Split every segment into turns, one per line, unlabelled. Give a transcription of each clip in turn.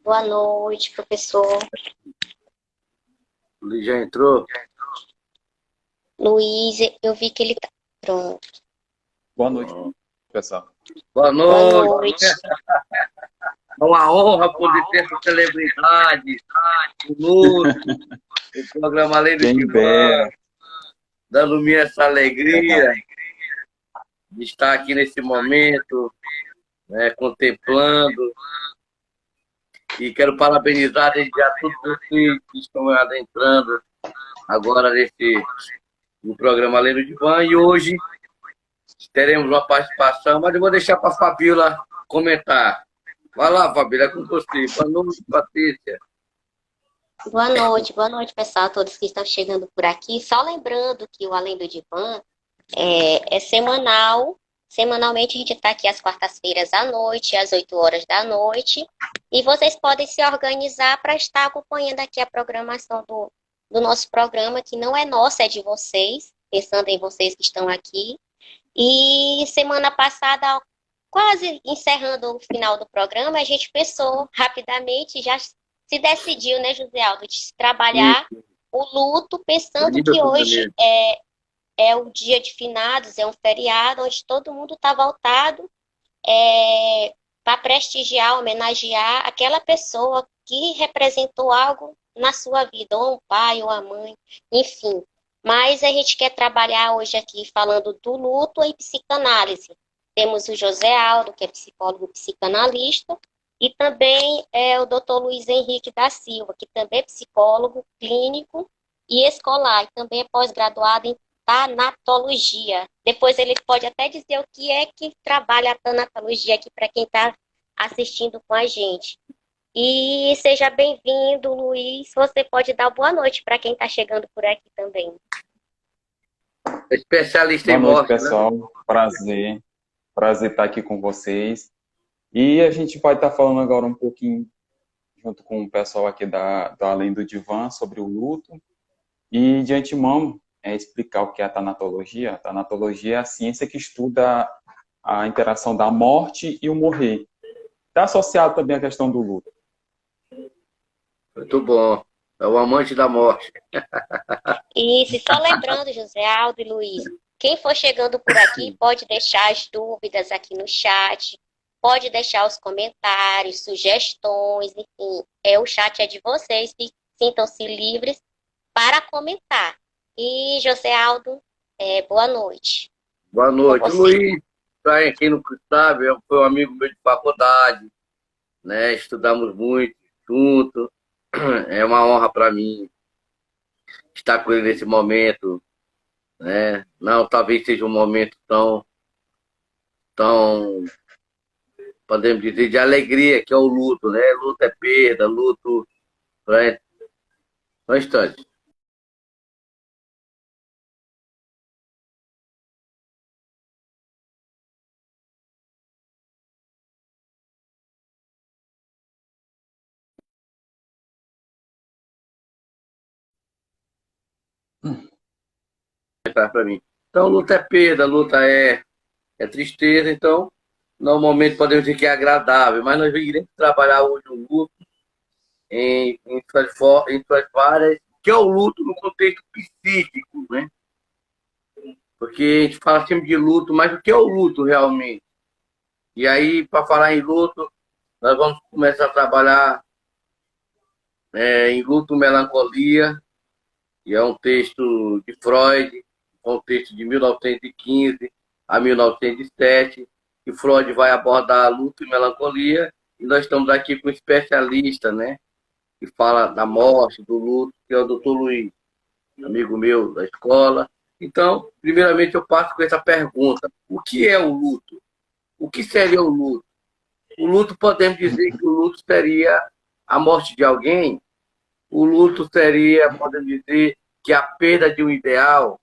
Boa noite, professor.
Luiz já entrou?
Luiz, eu vi que ele tá pronto.
Boa noite, pessoal.
Boa
Boa
noite.
noite.
É uma honra poder ter essa celebridade conosco, o programa Além do
Quem
Divã,
dera.
dando-me essa alegria de estar aqui nesse momento, né, contemplando. E quero parabenizar desde já todos vocês que estão adentrando agora no programa Além do Divã. E hoje teremos uma participação, mas eu vou deixar para a Fabíola comentar. Vai lá, Fabíola, é com você. Boa noite, Patrícia.
Boa noite, pessoal, todos que estão chegando por aqui. Só lembrando que o Além do Divã é semanal. Semanalmente a gente está aqui às quartas-feiras à noite, às 8 horas da noite. E vocês podem se organizar para estar acompanhando aqui a programação do nosso programa, que não é nosso, é de vocês, pensando em vocês que estão aqui. E semana passada, quase encerrando o final do programa, a gente pensou rapidamente, já se decidiu, né, José Aldo, de trabalhar o luto, pensando que hoje é o dia de finados, é um feriado onde todo mundo está voltado para prestigiar, homenagear aquela pessoa que representou algo na sua vida, ou um pai, ou a mãe, enfim. Mas a gente quer trabalhar hoje aqui falando do luto em psicanálise. Temos o José Aldo, que é psicólogo psicanalista, e também o Dr. Luiz Henrique da Silva, que também é psicólogo clínico e escolar, e também é pós-graduado em tanatologia. Depois ele pode até dizer o que é que trabalha a tanatologia aqui para quem está assistindo com a gente. E seja bem-vindo, Luiz. Você pode dar boa noite para quem está chegando por aqui também.
Especialista em
Boa noite,
morte,
pessoal.
né?
Prazer estar aqui com vocês. E a gente vai estar falando agora um pouquinho, junto com o pessoal aqui do Além do Divã, sobre o luto. E, de antemão, explicar o que é a tanatologia. A tanatologia é a ciência que estuda a interação da morte e o morrer. Está associado também à questão do luto.
Muito bom. É o amante da morte.
Isso, e só lembrando, José Aldo e Luiz, quem for chegando por aqui pode deixar as dúvidas aqui no chat, pode deixar os comentários, sugestões, enfim, o chat é de vocês, sintam-se livres para comentar. E, José Aldo, boa noite.
Boa noite. Luiz, para quem não sabe, foi um amigo meu de faculdade, né? Estudamos muito juntos. É uma honra para mim estar com ele nesse momento, né? Não, talvez seja um momento tão, podemos dizer, de alegria, que é o luto, né? Luto é perda, luto... Né? Só um instante. Para mim. Então, luta é perda, luta é tristeza, então, normalmente podemos dizer que é agradável, mas nós iremos trabalhar hoje o luto em suas várias, que é o luto no contexto psíquico, né? Porque a gente fala sempre de luto, mas o que é o luto realmente? E aí, para falar em luto, nós vamos começar a trabalhar em luto melancolia, que é um texto de Freud, um texto de 1915 a 1907, que Freud vai abordar luto e melancolia, e nós estamos aqui com um especialista, né, que fala da morte, do luto, que é o Dr. Luiz, amigo meu da escola. Então, primeiramente eu passo com essa pergunta: o que é o luto? O que seria o luto? O luto, podemos dizer que o luto seria a morte de alguém? O luto seria, podemos dizer, que a perda de um ideal?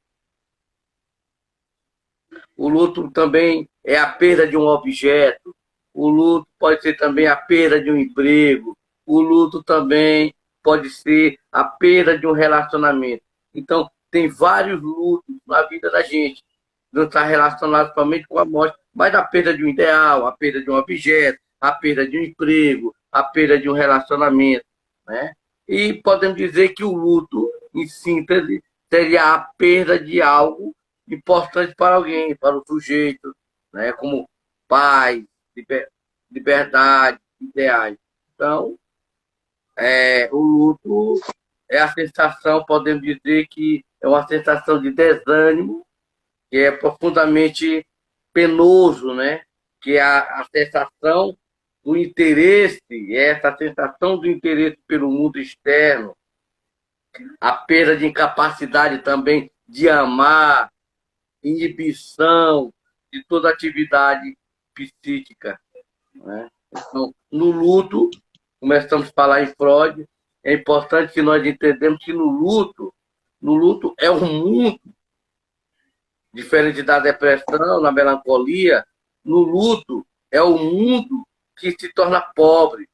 O luto também é a perda de um objeto. O luto pode ser também a perda de um emprego. O luto também pode ser a perda de um relacionamento. Então, tem vários lutos na vida da gente. Não está relacionado somente com a morte, mas a perda de um ideal, a perda de um objeto, a perda de um emprego, a perda de um relacionamento, né? E podemos dizer que o luto, em síntese, seria a perda de algo importante para alguém, para o sujeito, né? Como paz, liberdade, ideais. Então, o luto é a sensação, podemos dizer que é uma sensação de desânimo, que é profundamente penoso, né? Que é a sensação do interesse, essa sensação do interesse pelo mundo externo, a perda de incapacidade também de amar, inibição de toda atividade psíquica, né? Então, no luto, começamos a falar em Freud, é importante que nós entendamos que no luto é um mundo diferente da depressão, na melancolia. No luto é o mundo que se torna pobre.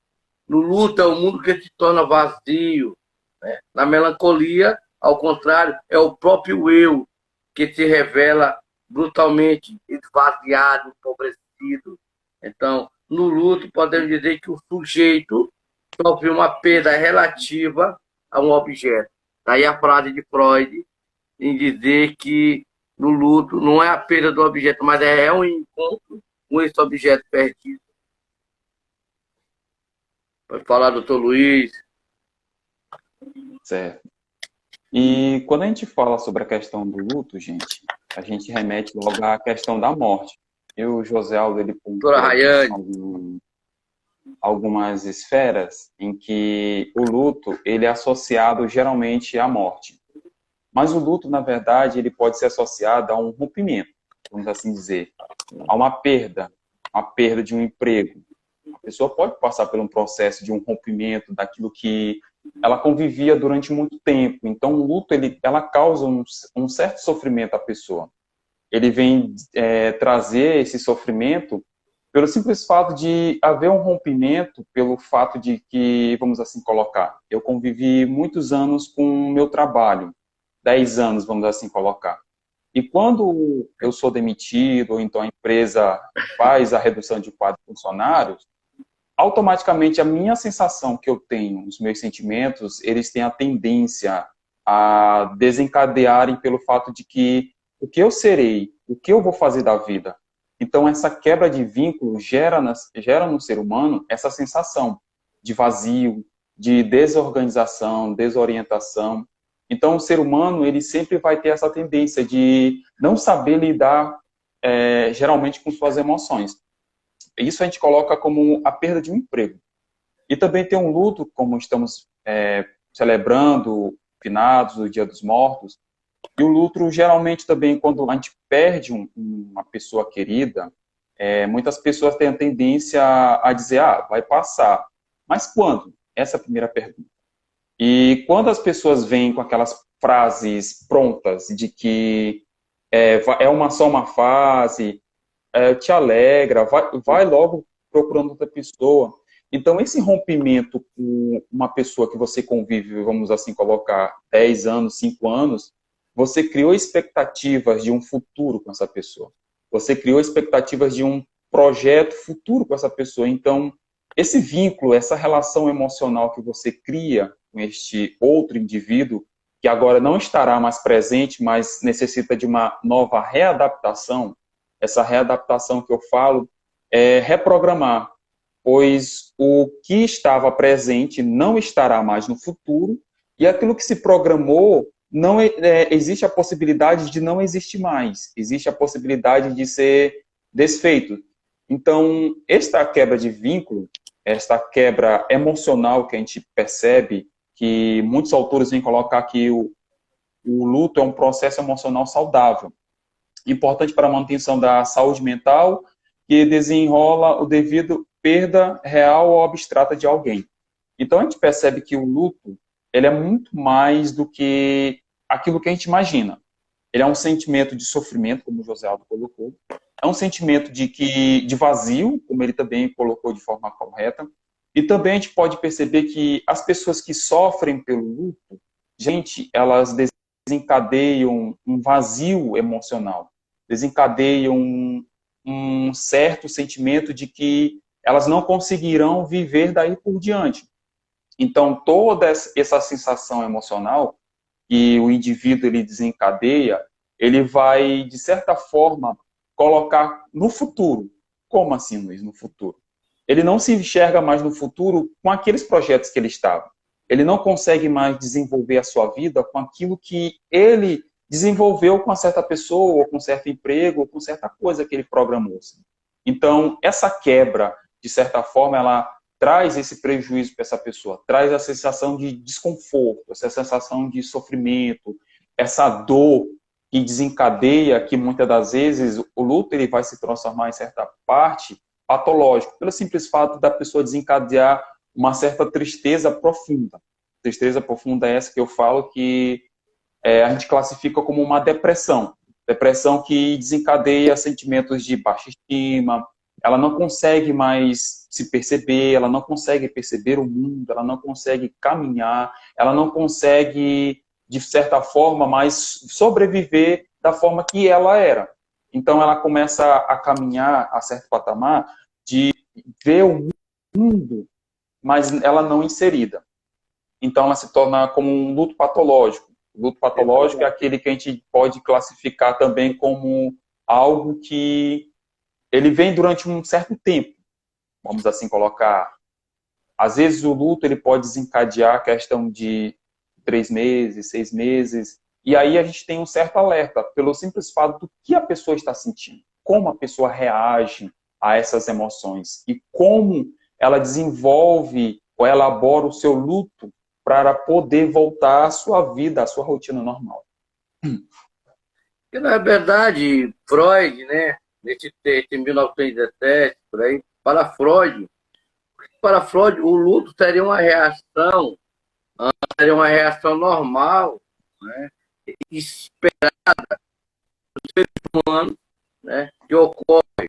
No luto é o mundo que se torna vazio, né? Na melancolia, ao contrário, é o próprio eu que se revela brutalmente esvaziado, empobrecido. Então, no luto, podemos dizer que o sujeito sofre uma perda relativa a um objeto. Daí a frase de Freud em dizer que no luto não é a perda do objeto, mas é um encontro com esse objeto perdido. Pode falar, doutor Luiz.
Certo. E quando a gente fala sobre a questão do luto, gente, a gente remete logo à questão da morte. E o José Aldo, ele pontuou algumas esferas em que o luto ele é associado geralmente à morte. Mas o luto, na verdade, ele pode ser associado a um rompimento, vamos assim dizer, a uma perda de um emprego. A pessoa pode passar por um processo de um rompimento daquilo que ela convivia durante muito tempo. Então, o luto, ela causa um certo sofrimento à pessoa. Ele vem trazer esse sofrimento pelo simples fato de haver um rompimento, pelo fato de que, vamos assim colocar, eu convivi muitos anos com o meu trabalho, 10 anos, vamos assim colocar. E quando eu sou demitido, ou então a empresa faz a redução de quadro de funcionários, automaticamente a minha sensação que eu tenho, os meus sentimentos, eles têm a tendência a desencadearem pelo fato de que o que eu serei, o que eu vou fazer da vida. Então, essa quebra de vínculo gera no ser humano essa sensação de vazio, de desorganização, desorientação. Então, o ser humano, ele sempre vai ter essa tendência de não saber lidar, geralmente, com suas emoções. Isso a gente coloca como a perda de um emprego. E também tem um luto, como estamos celebrando finados, o Dia dos Mortos. E o luto, geralmente, também, quando a gente perde uma pessoa querida, muitas pessoas têm a tendência a dizer, vai passar. Mas quando? Essa é a primeira pergunta. E quando as pessoas vêm com aquelas frases prontas de que só uma fase, te alegra, vai logo procurando outra pessoa. Então, esse rompimento com uma pessoa que você convive, vamos assim colocar, 10 anos, 5 anos, você criou expectativas de um futuro com essa pessoa. Você criou expectativas de um projeto futuro com essa pessoa. Então, esse vínculo, essa relação emocional que você cria com este outro indivíduo, que agora não estará mais presente, mas necessita de uma nova readaptação, essa readaptação que eu falo é reprogramar, pois o que estava presente não estará mais no futuro, e aquilo que se programou, existe a possibilidade de não existir mais, existe a possibilidade de ser desfeito. Então, esta quebra de vínculo, esta quebra emocional que a gente percebe, que muitos autores vêm colocar que o luto é um processo emocional saudável, importante para a manutenção da saúde mental, que desenrola o devido perda real ou abstrata de alguém. Então, a gente percebe que o luto ele é muito mais do que aquilo que a gente imagina. Ele é um sentimento de sofrimento, como o José Aldo colocou, é um sentimento de vazio, como ele também colocou de forma correta, e também a gente pode perceber que as pessoas que sofrem pelo luto, elas desencadeiam um vazio emocional, desencadeiam um certo sentimento de que elas não conseguirão viver daí por diante. Então, toda essa sensação emocional que o indivíduo ele desencadeia, ele vai, de certa forma, colocar no futuro. Como assim, Luiz, no futuro? Ele não se enxerga mais no futuro com aqueles projetos que ele estava. Ele não consegue mais desenvolver a sua vida com aquilo que ele desenvolveu com uma certa pessoa, ou com um certo emprego, ou com certa coisa que ele programou. Então, essa quebra, de certa forma, ela traz esse prejuízo para essa pessoa, traz a sensação de desconforto, essa sensação de sofrimento, essa dor que desencadeia, que muitas das vezes o luto ele vai se transformar em certa parte patológico, pelo simples fato da pessoa desencadear uma certa tristeza profunda. Tristeza profunda é essa que eu falo que a gente classifica como uma depressão. Depressão que desencadeia sentimentos de baixa estima, ela não consegue mais se perceber, ela não consegue perceber o mundo, ela não consegue caminhar, ela não consegue, de certa forma, mais sobreviver da forma que ela era. Então ela começa a caminhar a certo patamar de ver o mundo, mas ela não inserida. Então ela se torna como um luto patológico. O luto patológico é aquele que a gente pode classificar também como algo que ele vem durante um certo tempo, vamos assim colocar. Às vezes o luto ele pode desencadear a questão de 3 meses, 6 meses, e aí a gente tem um certo alerta pelo simples fato do que a pessoa está sentindo, como a pessoa reage a essas emoções e como ela desenvolve ou elabora o seu luto para poder voltar à sua vida, à sua rotina normal.
Porque, na verdade, Freud, né, nesse texto, em 1917, por aí, para Freud, o luto seria uma reação normal, né, esperada do ser humano, né, que ocorre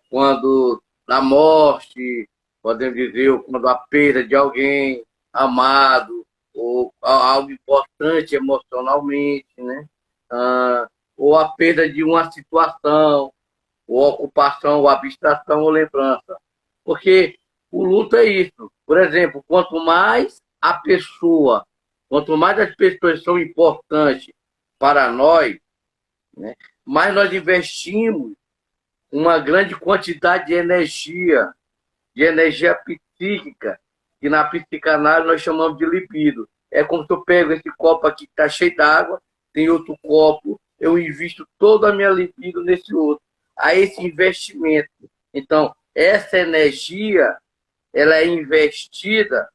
quando na morte, podemos dizer, ou quando a perda de alguém amado, ou algo importante emocionalmente, né? Ou a perda de uma situação, ou ocupação, ou abstração, ou lembrança. Porque o luto é isso. Por exemplo, quanto mais as pessoas são importantes para nós, né, mais nós investimos uma grande quantidade de energia psíquica, que na psicanálise nós chamamos de libido. É como se eu pego esse copo aqui que está cheio d'água, tem outro copo, eu invisto toda a minha libido nesse outro. A esse investimento. Então, essa energia, ela é investida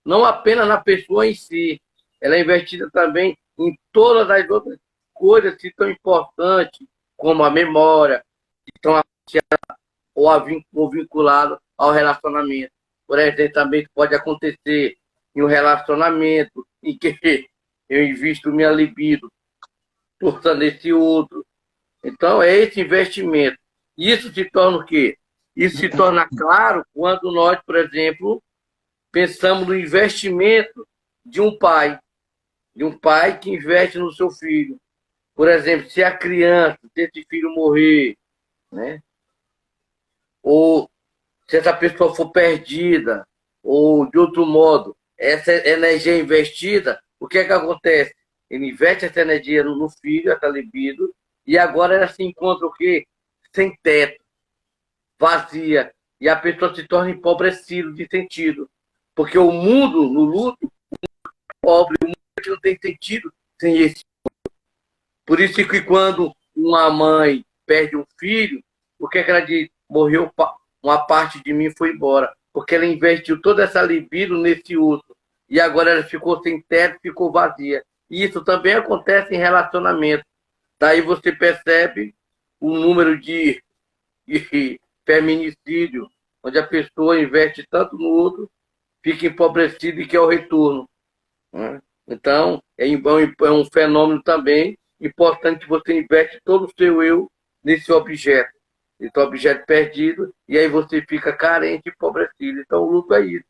não apenas na pessoa em si, ela é investida também em todas as outras coisas que são importantes, como a memória, que estão associadas ou vinculadas ao relacionamento. Por exemplo, também pode acontecer em um relacionamento em que eu invisto minha libido toda nesse outro. Então, é esse investimento. Isso se torna o quê? Isso se torna claro quando nós, por exemplo, pensamos no investimento de um pai que investe no seu filho. Por exemplo, se a criança, se esse filho morrer, né? Ou se essa pessoa for perdida, ou de outro modo, essa energia investida, o que é que acontece? Ele investe essa energia no filho, essa libido, e agora ela se encontra o quê? Sem teto, vazia, e a pessoa se torna empobrecida de sentido. Porque o mundo, no luto, é pobre, o mundo não tem sentido sem esse. Por isso que quando uma mãe perde um filho, o que é que ela diz? Morreu, uma parte de mim foi embora. Porque ela investiu toda essa libido nesse outro. E agora ela ficou sem teto, ficou vazia. E isso também acontece em relacionamento. Daí você percebe o número de feminicídio, onde a pessoa investe tanto no outro, fica empobrecida e quer o retorno. Né? Então, é um fenômeno também importante que você investe todo o seu eu nesse objeto perdido, e aí você fica carente e empobrecido. Então, o luto é isso.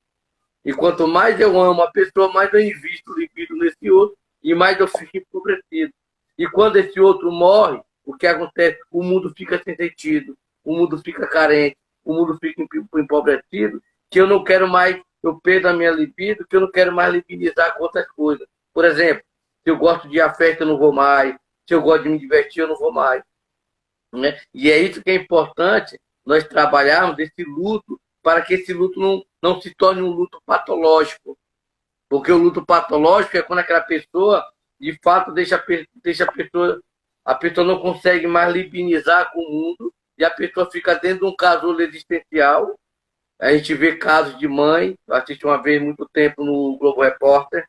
E quanto mais eu amo a pessoa, mais eu invisto libido nesse outro, e mais eu fico empobrecido. E quando esse outro morre, o que acontece? O mundo fica sem sentido, o mundo fica carente, o mundo fica empobrecido, que eu não quero mais, eu perdo a minha libido, que eu não quero mais libidizar com outras coisas. Por exemplo, se eu gosto de ir à festa, eu não vou mais. Se eu gosto de me divertir, eu não vou mais. Né? E é isso que é importante, nós trabalharmos esse luto, para que esse luto não se torne um luto patológico. Porque o luto patológico é quando aquela pessoa, de fato, deixa a pessoa não consegue mais libinizar com o mundo, e a pessoa fica dentro de um casulo existencial. A gente vê casos de mãe, eu assisti uma vez muito tempo no Globo Repórter,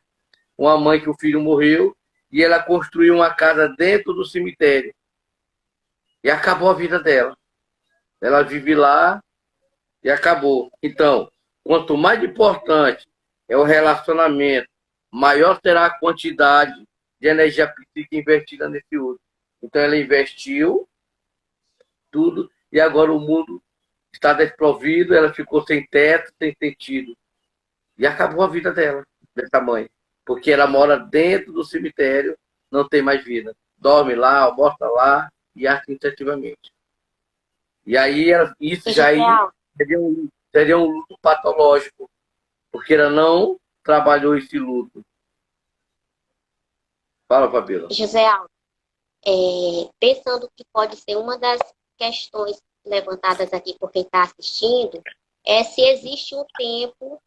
uma mãe que o filho morreu, e ela construiu uma casa dentro do cemitério. E acabou a vida dela. Ela vive lá e acabou. Então, quanto mais importante é o relacionamento, maior será a quantidade de energia psíquica investida nesse outro. Então, ela investiu tudo e agora o mundo está desprovido, ela ficou sem teto, sem sentido. E acabou a vida dela, dessa mãe. Porque ela mora dentro do cemitério, não tem mais vida. Dorme lá, almoça lá e assim sucessivamente. E aí, isso já aí seria um luto patológico, porque ela não trabalhou esse luto. Fala, Fabíola.
José Aldo, pensando que pode ser uma das questões levantadas aqui por quem está assistindo, é se existe um tempo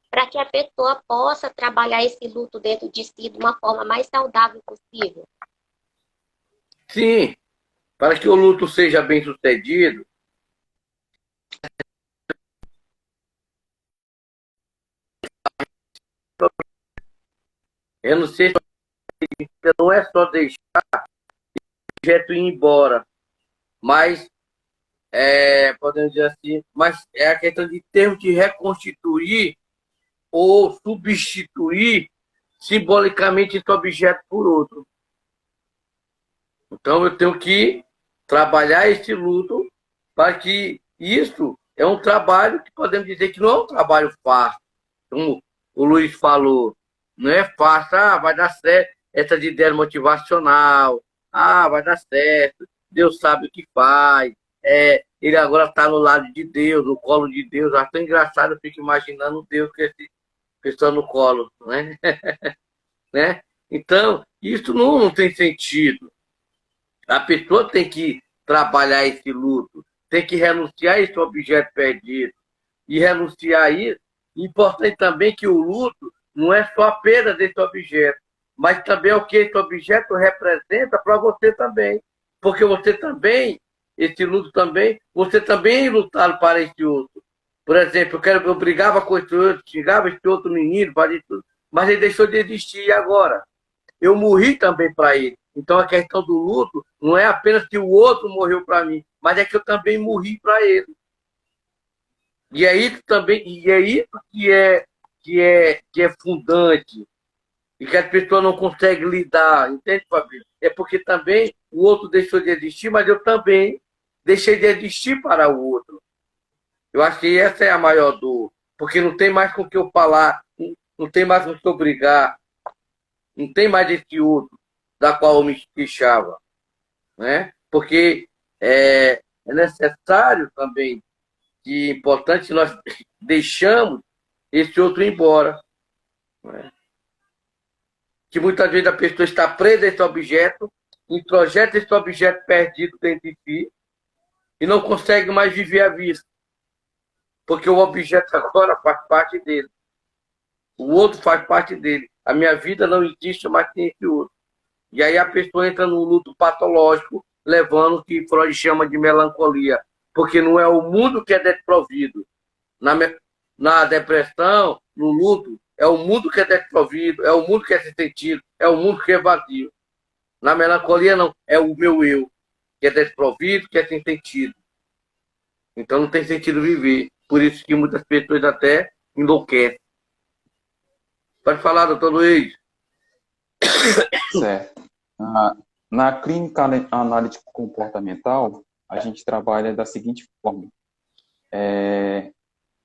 para que a pessoa possa trabalhar esse luto dentro de si de uma forma mais saudável possível.
Sim, para que o luto seja bem sucedido, eu não sei se não é só deixar o objeto ir embora, mas, podemos dizer assim, mas é a questão de termos de reconstituir ou substituir simbolicamente esse objeto por outro. Então eu tenho que trabalhar esse luto para que isso é um trabalho que podemos dizer que não é um trabalho fácil. Como o Luiz falou, não é fácil, vai dar certo, essa de ideia motivacional, vai dar certo, Deus sabe o que faz, ele agora está no lado de Deus, no colo de Deus, acho tão engraçado, eu fico imaginando Deus com esse pessoa no colo, né? Né? Então, isso não tem sentido. A pessoa tem que trabalhar esse luto, tem que renunciar a esse objeto perdido. E renunciar a isso, importante também que o luto não é só a perda desse objeto, mas também é o que esse objeto representa para você também. Porque você também, esse luto também, você também é lutado para esse outro. Por exemplo, eu brigava com esse outro, xingava esse outro menino, fazia tudo, mas ele deixou de existir e agora? Eu morri também para ele. Então a questão do luto não é apenas que o outro morreu para mim, mas é que eu também morri para ele. E é isso também, e é isso que é fundante e que as pessoas não conseguem lidar, entende, Fabrício? É porque também o outro deixou de existir, mas eu também deixei de existir para o outro. Eu acho que essa é a maior dor, porque não tem mais com o que eu falar, não tem mais com o que eu brigar, não tem mais esse outro da qual eu me queixava, né? Porque é necessário também e importante nós deixamos esse outro ir embora, né? Que muitas vezes a pessoa está presa a esse objeto, introjeta esse objeto perdido dentro de si e não consegue mais viver a vida, porque o objeto agora faz parte dele, o outro faz parte dele. A minha vida não existe mais sem esse outro. E aí a pessoa entra num luto patológico, levando o que Freud chama de melancolia, porque não é o mundo que é desprovido. Na depressão, no luto, é o mundo que é desprovido, é o mundo que é sem sentido, é o mundo que é vazio. Na melancolia, não, é o meu eu, que é desprovido, que é sem sentido. Então não tem sentido viver. Por isso que muitas pessoas até enlouquecem. Pode falar, doutor Luiz.
Certo. Na clínica analítica comportamental, a gente trabalha da seguinte forma.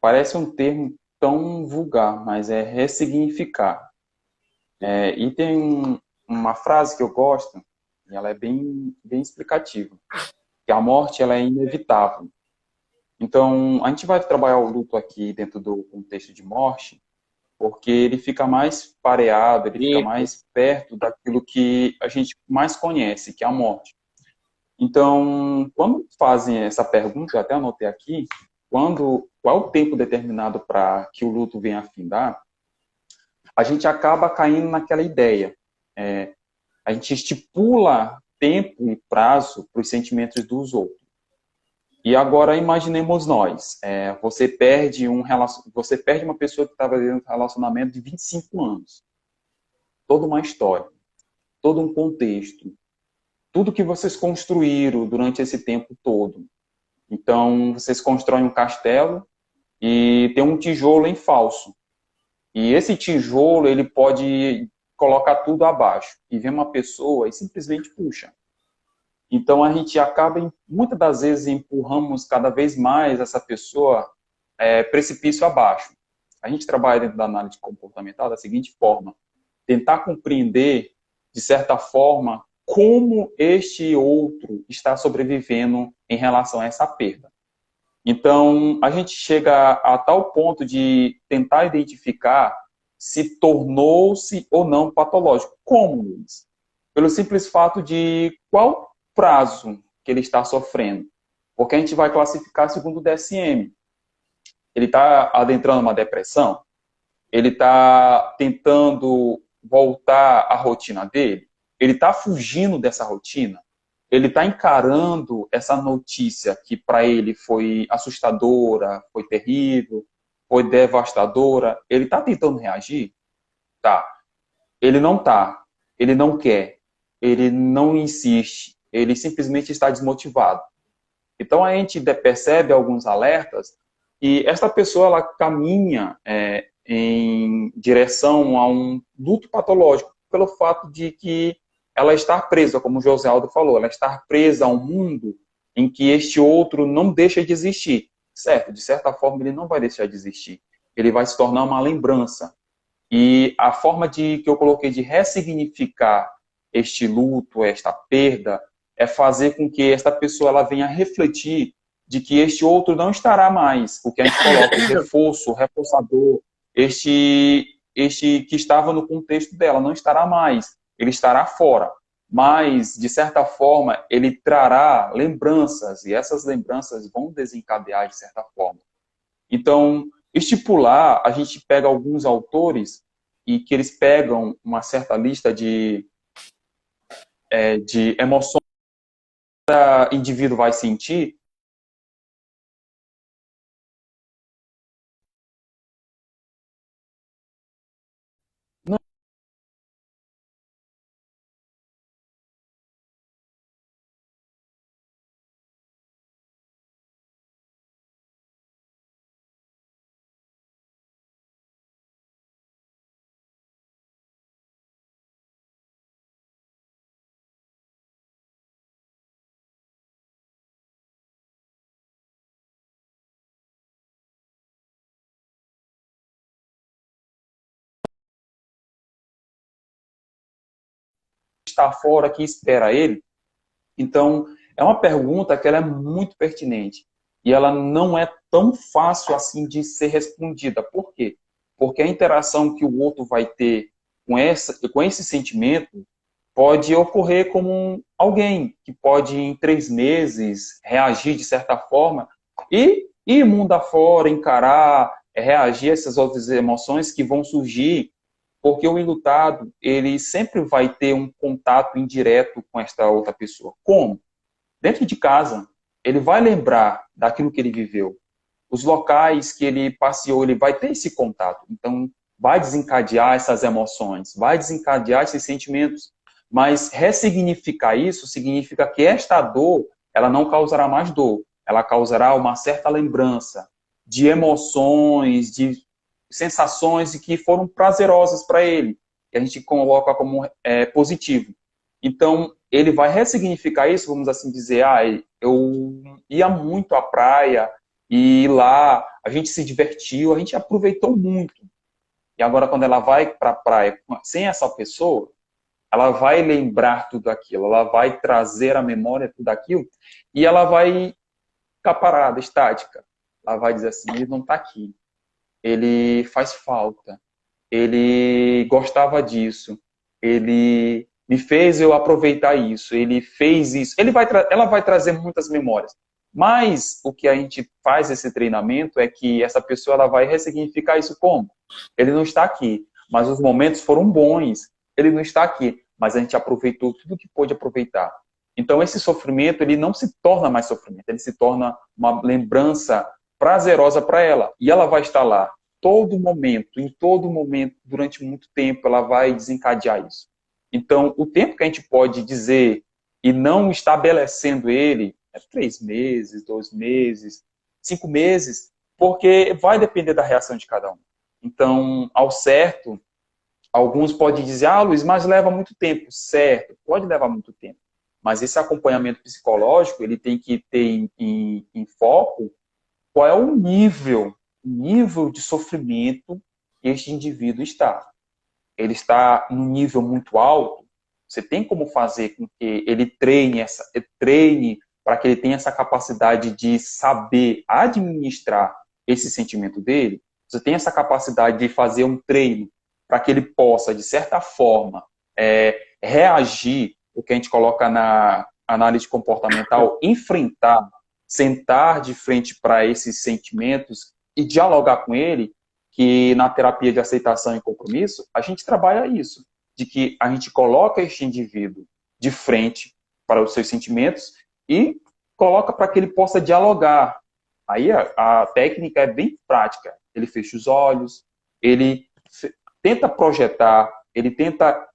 Parece um termo tão vulgar, mas é ressignificar. E tem uma frase que eu gosto, e ela é bem explicativa, que a morte ela é inevitável. Então, a gente vai trabalhar o luto aqui dentro do contexto de morte, porque ele fica mais pareado, ele fica
Isso.
mais perto daquilo que a gente mais conhece, que é a morte. Então, quando fazem essa pergunta, eu até anotei aqui, qual é o tempo determinado para que o luto venha a findar, a gente acaba caindo naquela ideia. A gente estipula tempo e prazo para os sentimentos dos outros. E agora imaginemos nós, você perde uma pessoa que estava dentro de um relacionamento de 25 anos. Toda uma história, todo um contexto, tudo que vocês construíram durante esse tempo todo. Então, vocês constroem um castelo e tem um tijolo em falso. E esse tijolo, ele pode colocar tudo abaixo. E vem uma pessoa e simplesmente puxa. Então, a gente acaba, muitas das vezes, empurramos cada vez mais essa pessoa precipício abaixo. A gente trabalha dentro da análise comportamental da seguinte forma: tentar compreender, de certa forma, como este outro está sobrevivendo em relação a essa perda. Então, a gente chega a tal ponto de tentar identificar se tornou-se ou não patológico. Como, Luiz? Pelo simples fato de qual prazo que ele está sofrendo. Porque a gente vai classificar segundo o DSM. Ele está adentrando uma depressão? Ele está tentando voltar à rotina dele? Ele está fugindo dessa rotina? Ele está encarando essa notícia que para ele foi assustadora, foi terrível, foi devastadora? Ele está tentando reagir? Tá. Ele não está. Ele não quer. Ele não insiste. Ele simplesmente está desmotivado. Então a gente percebe alguns alertas e essa pessoa ela caminha em direção a um luto patológico pelo fato de que ela está presa, como o José Aldo falou, ela está presa a um mundo em que este outro não deixa de existir. Certo, de certa forma ele não vai deixar de existir. Ele vai se tornar uma lembrança. E a forma que eu coloquei de ressignificar este luto, esta perda, é fazer com que esta pessoa ela venha refletir de que este outro não estará mais. O que a gente coloca, o reforço, o reforçador, este que estava no contexto dela, não estará mais. Ele estará fora. Mas, de certa forma, ele trará lembranças, e essas lembranças vão desencadear de certa forma. Então, estipular, a gente pega alguns autores e que eles pegam uma certa lista de emoções que cada indivíduo vai sentir. Não, está fora, que espera ele. Então, é uma pergunta que ela é muito pertinente. E ela não é tão fácil assim de ser respondida. Por quê? Porque a interação que o outro vai ter com esse sentimento pode ocorrer como alguém que pode, em 3 meses, reagir de certa forma e ir mundo afora, encarar, reagir a essas outras emoções que vão surgir, porque o enlutado, ele sempre vai ter um contato indireto com esta outra pessoa. Como? Dentro de casa, ele vai lembrar daquilo que ele viveu. Os locais que ele passeou, ele vai ter esse contato. Então, vai desencadear essas emoções, vai desencadear esses sentimentos. Mas ressignificar isso significa que esta dor, ela não causará mais dor. Ela causará uma certa lembrança de emoções, de sensações que foram prazerosas para ele, que a gente coloca como positivo. Então, ele vai ressignificar isso, vamos assim dizer, eu ia muito à praia e lá a gente se divertiu, a gente aproveitou muito. E agora, quando ela vai para a praia sem essa pessoa, ela vai lembrar tudo aquilo, ela vai trazer à memória tudo aquilo e ela vai ficar parada, estática. Ela vai dizer assim, ele não está aqui. Ele faz falta. Ele gostava disso. Ele me fez eu aproveitar isso. Ele fez isso. Ela vai trazer muitas memórias. Mas o que a gente faz esse treinamento é que essa pessoa ela vai ressignificar isso como? Ele não está aqui, mas os momentos foram bons. Ele não está aqui, mas a gente aproveitou tudo que pôde aproveitar. Então esse sofrimento, ele não se torna mais sofrimento, ele se torna uma lembrança prazerosa para ela. E ela vai estar lá em todo momento, durante muito tempo, ela vai desencadear isso. Então, o tempo que a gente pode dizer e não estabelecendo ele é 3 meses, 2 meses, 5 meses, porque vai depender da reação de cada um. Então, ao certo, alguns podem dizer, Luiz, mas leva muito tempo. Certo, pode levar muito tempo. Mas esse acompanhamento psicológico, ele tem que ter em foco qual é o nível de sofrimento que este indivíduo está. Ele está num nível muito alto, você tem como fazer com que ele treine para que ele tenha essa capacidade de saber administrar esse sentimento dele. Você tem essa capacidade de fazer um treino para que ele possa, de certa forma, reagir, o que a gente coloca na análise comportamental, enfrentar, sentar de frente para esses sentimentos e dialogar com ele, que na terapia de aceitação e compromisso, a gente trabalha isso, de que a gente coloca este indivíduo de frente para os seus sentimentos e coloca para que ele possa dialogar. Aí a técnica é bem prática. Ele fecha os olhos, ele tenta projetar, ele tenta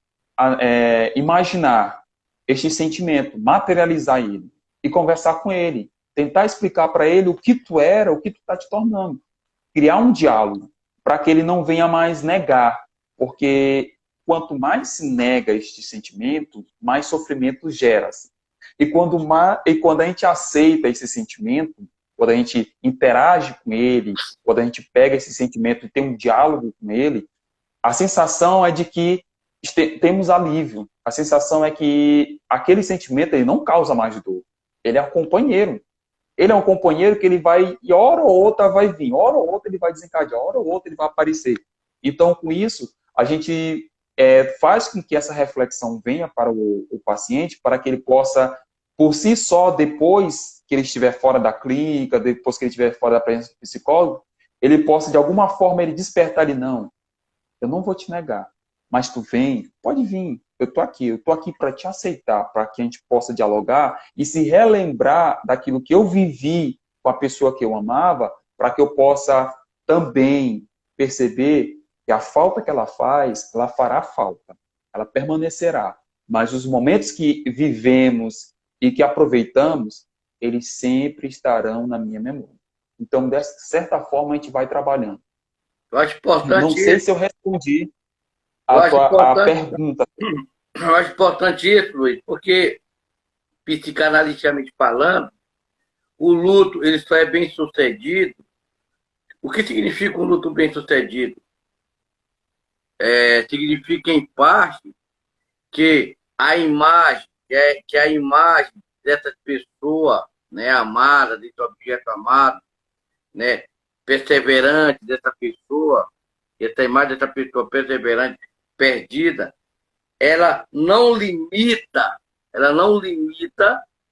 imaginar este sentimento, materializar ele e conversar com ele, tentar explicar para ele o que tu era, o que tu está te tornando. Criar um diálogo para que ele não venha mais negar, porque quanto mais se nega este sentimento, mais sofrimento gera. E quando a gente aceita esse sentimento, quando a gente interage com ele, quando a gente pega esse sentimento e tem um diálogo com ele, a sensação é de que temos alívio. A sensação é que aquele sentimento ele não causa mais dor. Ele é um companheiro. Ele é um companheiro que ele vai, e hora ou outra vai vir, hora ou outra ele vai desencadear, hora ou outra ele vai aparecer. Então, com isso, a gente faz com que essa reflexão venha para o paciente, para que ele possa, por si só, depois que ele estiver fora da clínica, depois que ele estiver fora da presença do psicólogo, ele possa, de alguma forma, ele despertar ele, não, eu não vou te negar, mas tu vem, pode vir, eu tô aqui para te aceitar, para que a gente possa dialogar e se relembrar daquilo que eu vivi com a pessoa que eu amava, para que eu possa também perceber que a falta que ela faz, ela fará falta, ela permanecerá, mas os momentos que vivemos e que aproveitamos, eles sempre estarão na minha memória. Então, dessa certa forma, a gente vai trabalhando.
Eu acho importante.
Não sei se eu respondi a pergunta.
Eu acho importante isso, Luiz, porque, psicanaliticamente falando, o luto ele só é bem sucedido. O que significa um luto bem sucedido? Significa, em parte, que a imagem dessa pessoa, né, amada, desse objeto amado, né, perseverante dessa pessoa, essa imagem dessa pessoa perseverante, perdida, ela não limita,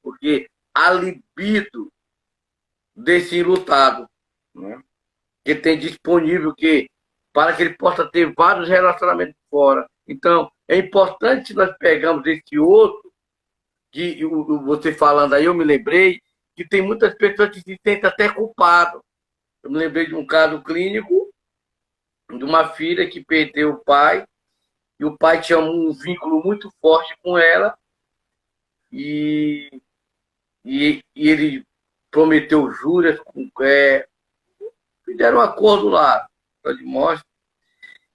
porque a libido desse enlutado, né, que tem disponível para que ele possa ter vários relacionamentos fora. Então, é importante nós pegarmos esse outro, que você falando aí, eu me lembrei, que tem muitas pessoas que se sentem até culpadas. Eu me lembrei de um caso clínico, de uma filha que perdeu o pai, e o pai tinha um vínculo muito forte com ela, e ele prometeu juras, fizeram um acordo lá, de morte.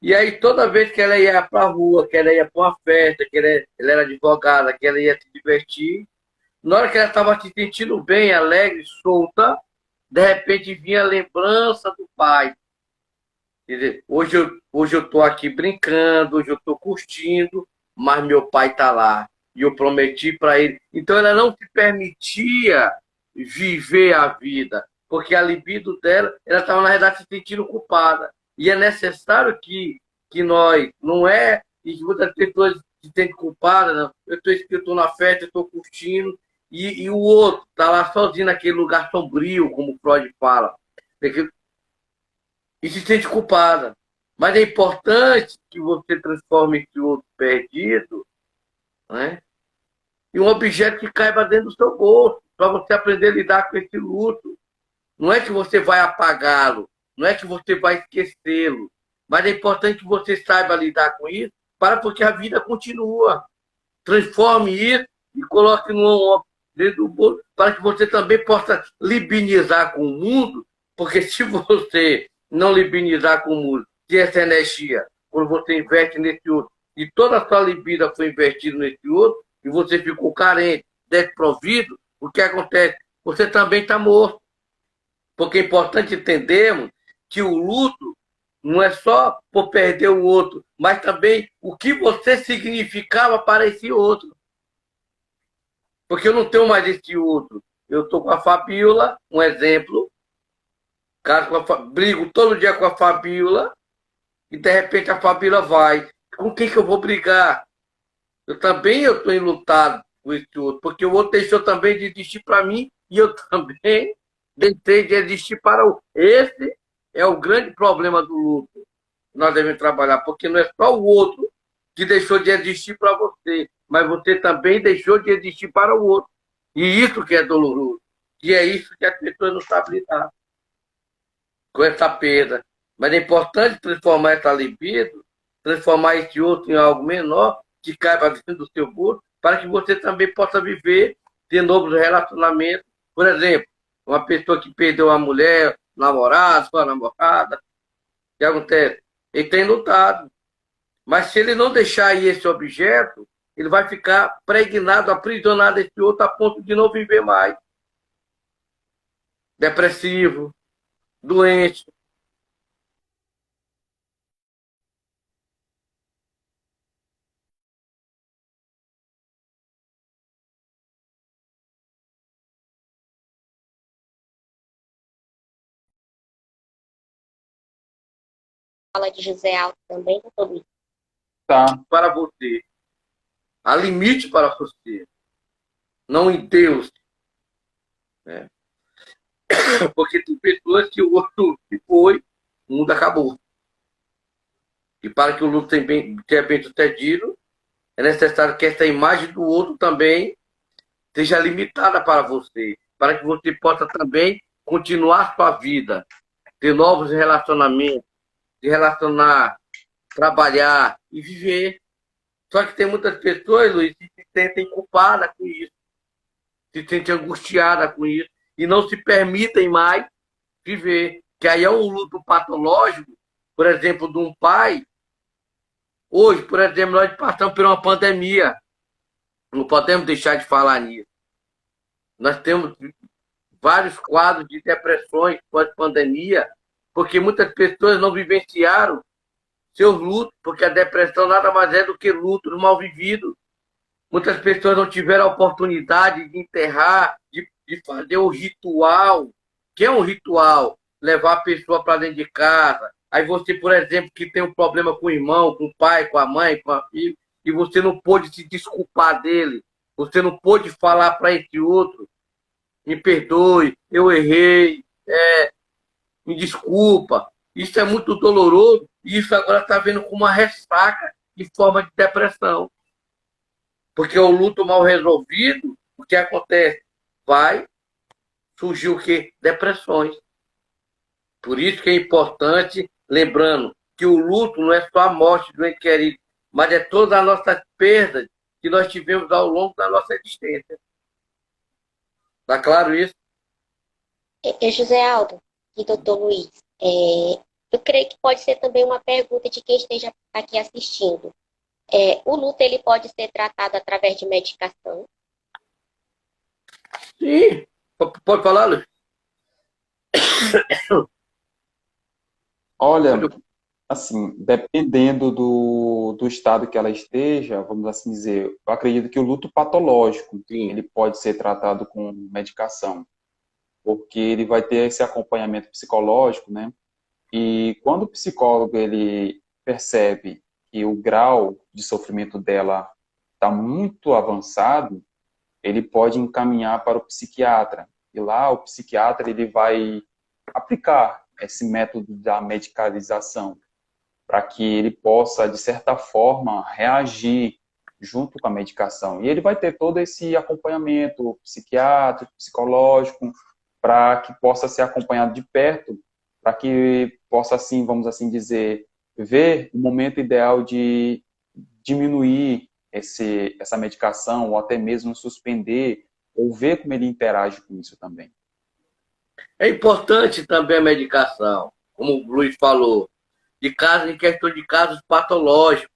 E aí, toda vez que ela ia para a rua, que ela ia para uma festa, que ela era advogada, que ela ia se divertir, na hora que ela estava se sentindo bem, alegre, solta, de repente vinha a lembrança do pai. Quer dizer, hoje eu estou aqui brincando, hoje eu estou curtindo, mas meu pai está lá. E eu prometi para ele. Então, ela não se permitia viver a vida, porque a libido dela, ela estava, na verdade, se sentindo culpada. E é necessário que nós, não é, e que muitas pessoas se sentem culpadas, né? Eu estou na festa, eu estou curtindo, e o outro está lá sozinho naquele lugar sombrio, como Freud fala, e se sente culpada. Mas é importante que você transforme esse outro perdido, né, em um objeto que caiba dentro do seu bolso, para você aprender a lidar com esse luto. Não é que você vai apagá-lo, não é que você vai esquecê-lo, mas é importante que você saiba lidar com isso, porque a vida continua. Transforme isso e coloque dentro do bolso, para que você também possa libinizar com o mundo, porque se você não libinizar com o mundo, se essa energia, quando você investe nesse outro, e toda a sua libido foi investida nesse outro, e você ficou carente, desprovido, o que acontece? Você também está morto. Porque é importante entendermos que o luto não é só por perder o outro, mas também o que você significava para esse outro. Porque eu não tenho mais esse outro. Eu estou com a Fabiola, um exemplo. Brigo todo dia com a Fabiola, e de repente a Fabiola vai. Com quem que eu vou brigar? Eu também estou enlutado com esse outro, porque o outro deixou também de existir para mim, e eu também deixei de existir para o. Esse é o grande problema do luto que nós devemos trabalhar, porque não é só o outro que deixou de existir para você, mas você também deixou de existir para o outro. E isso que é doloroso. E é isso que as pessoas não sabem lidar com essa perda. Mas é importante transformar essa libido, transformar esse outro em algo menor, que caiba dentro do seu bolso, para que você também possa viver de novos relacionamentos. Por exemplo, uma pessoa que perdeu uma mulher, namorado, sua namorada, o que acontece? Ele tem lutado. Mas se ele não deixar aí esse objeto, ele vai ficar pregnado, aprisionado desse outro a ponto de não viver mais. Depressivo, doente.
Fala de José Alto também, doutor Luiz.
Tá.
Para você. Há limite para você. Não em Deus. Né? Porque tem pessoas que o outro se foi, o mundo acabou. E para que o luto tenha bem sucedido, é necessário que essa imagem do outro também seja limitada para você, para que você possa também continuar sua vida, ter novos relacionamentos, se relacionar, trabalhar e viver. Só que tem muitas pessoas, Luiz, que se sentem culpadas com isso, se sentem angustiadas com isso e não se permitem mais viver. Que aí é um luto patológico, por exemplo, de um pai. Hoje, por exemplo, nós passamos por uma pandemia. Não podemos deixar de falar nisso. Nós temos vários quadros de depressões pós-pandemia, porque muitas pessoas não vivenciaram seus lutos, porque a depressão nada mais é do que luto mal vivido. Muitas pessoas não tiveram a oportunidade de enterrar, de fazer o ritual. Que é um ritual? Levar a pessoa para dentro de casa. Aí você, por exemplo, que tem um problema com o irmão, com o pai, com a mãe, com a filha, e você não pôde se desculpar dele, você não pôde falar para esse outro, me perdoe, eu errei, me desculpa. Isso é muito doloroso, e isso agora está vendo como uma ressaca em forma de depressão. Porque o luto mal resolvido, o que acontece? Vai surgir o quê? Depressões. Por isso que é importante, lembrando, que o luto não é só a morte do ente querido, mas é todas as nossas perdas que nós tivemos ao longo da nossa existência. Está claro isso?
José Aldo e doutor Luiz, eu creio que pode ser também uma pergunta de quem esteja aqui assistindo. O luto ele pode ser tratado através de medicação?
Sim. Pode falar, Luiz?
Olha, assim, dependendo do estado que ela esteja, vamos assim dizer, eu acredito que o luto patológico,
Sim.
ele pode ser tratado com medicação. porque ele vai ter esse acompanhamento psicológico, né? E quando o psicólogo ele percebe que o grau de sofrimento dela está muito avançado, ele pode encaminhar para o psiquiatra. E lá o psiquiatra ele vai aplicar esse método da medicalização para que ele possa, de certa forma, reagir junto com a medicação. E ele vai ter todo esse acompanhamento psiquiátrico, psicológico, para que possa ser acompanhado de perto, para que possa, assim, vamos assim dizer, ver o momento ideal de diminuir essa medicação, ou até mesmo suspender, ou ver como ele interage com isso também.
É importante também a medicação, como o Luiz falou, em questão de casos patológicos,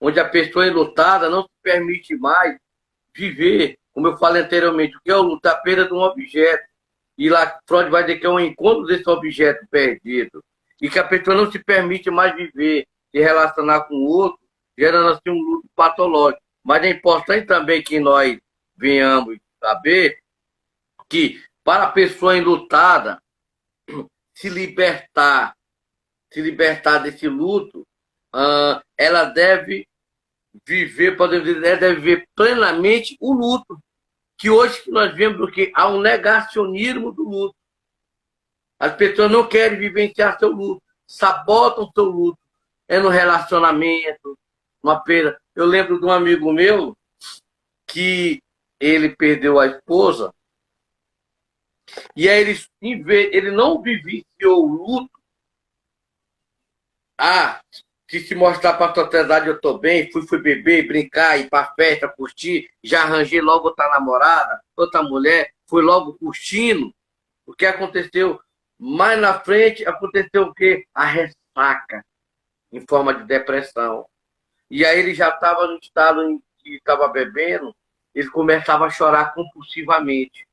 onde a pessoa enlutada não se permite mais viver, como eu falei anteriormente, o que é o luto? A perda de um objeto. E lá Freud vai dizer que é um encontro desse objeto perdido. E que a pessoa não se permite mais viver, se relacionar com o outro, gerando assim um luto patológico. Mas é importante também que nós venhamos saber que para a pessoa enlutada se libertar desse luto, ela deve viver, podemos dizer, ela deve viver plenamente o luto. Que hoje nós vemos que há um negacionismo do luto. As pessoas não querem vivenciar seu luto, sabotam seu luto. É no relacionamento, uma perda. Eu lembro de um amigo meu que ele perdeu a esposa e aí ele não vivenciou o luto. Se mostrar para a sociedade eu estou bem, fui beber, brincar, ir para festa, curtir, já arranjei logo outra namorada, outra mulher, fui logo curtindo. O que aconteceu? Mais na frente aconteceu o quê? A ressaca, em forma de depressão. E aí ele já estava no estado em que estava bebendo, ele começava a chorar compulsivamente.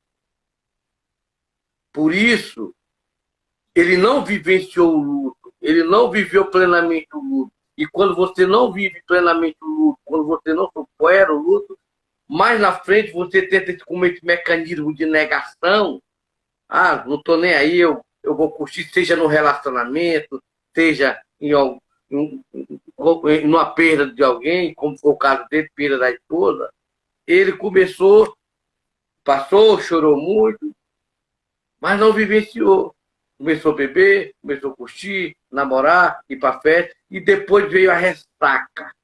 Por isso, ele não vivenciou o luto, ele não viveu plenamente o luto. E quando você não vive plenamente o luto, quando você não supera o luto, mais na frente você tenta com esse mecanismo de negação. Não estou nem aí, eu vou curtir, seja no relacionamento, seja em uma perda de alguém, como foi o caso dele, perda da esposa. Ele passou, chorou muito, mas não vivenciou. Começou a beber, começou a curtir, namorar, ir para festa, e depois veio a ressaca.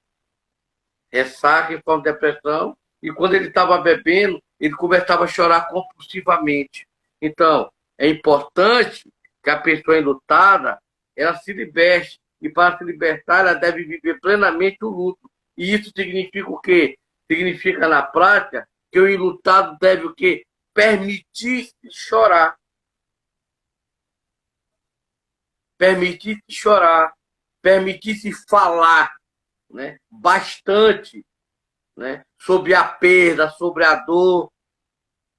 Ressaca em forma de depressão, e quando ele estava bebendo, ele começava a chorar compulsivamente. Então, é importante que a pessoa enlutada, ela se liberte, e para se libertar, ela deve viver plenamente o luto. E isso significa o quê? Significa, na prática, que o enlutado deve o quê? Permitir-se chorar. Permitir-se chorar, permitir-se falar, né, bastante, né, sobre a perda, sobre a dor,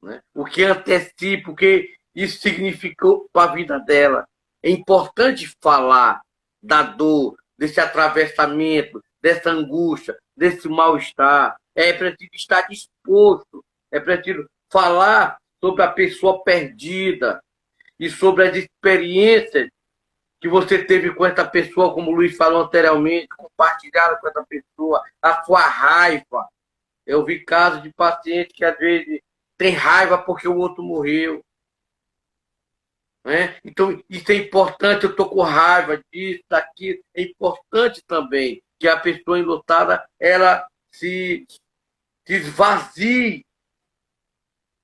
né, o que antecipa, o que isso significou para a vida dela. É importante falar da dor, desse atravessamento, dessa angústia, desse mal-estar. É preciso estar disposto, é preciso falar sobre a pessoa perdida e sobre as experiências que você teve com essa pessoa, como o Luiz falou anteriormente, compartilhado com essa pessoa, a sua raiva. Eu vi casos de pacientes que às vezes tem raiva porque o outro morreu. Né? Então, isso é importante, eu estou com raiva disso, daquilo. É importante também que a pessoa enlutada, ela se esvazie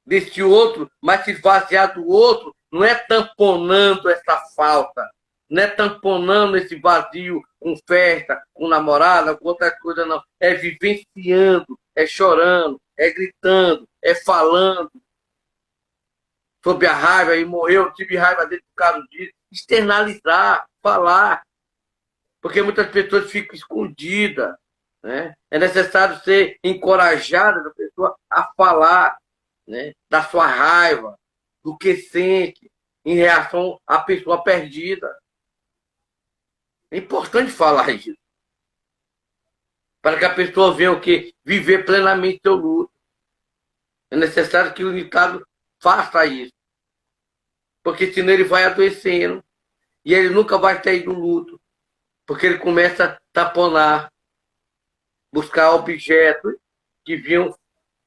desse outro, mas se esvaziar do outro não é tamponando essa falta, não é tamponando esse vazio com festa, com namorada, com outra coisa, não. É vivenciando, é chorando, é gritando, é falando sobre a raiva. E morreu, tive raiva dele por causa disso. Externalizar, falar. Porque muitas pessoas ficam escondidas. Né? É necessário ser encorajada da pessoa a falar, né, da sua raiva, do que sente em reação à pessoa perdida. É importante falar isso. Para que a pessoa venha o quê? Viver plenamente seu luto. É necessário que o unitado faça isso. porque senão ele vai adoecendo. E ele nunca vai sair do luto, porque ele começa a taponar, buscar objetos que vinham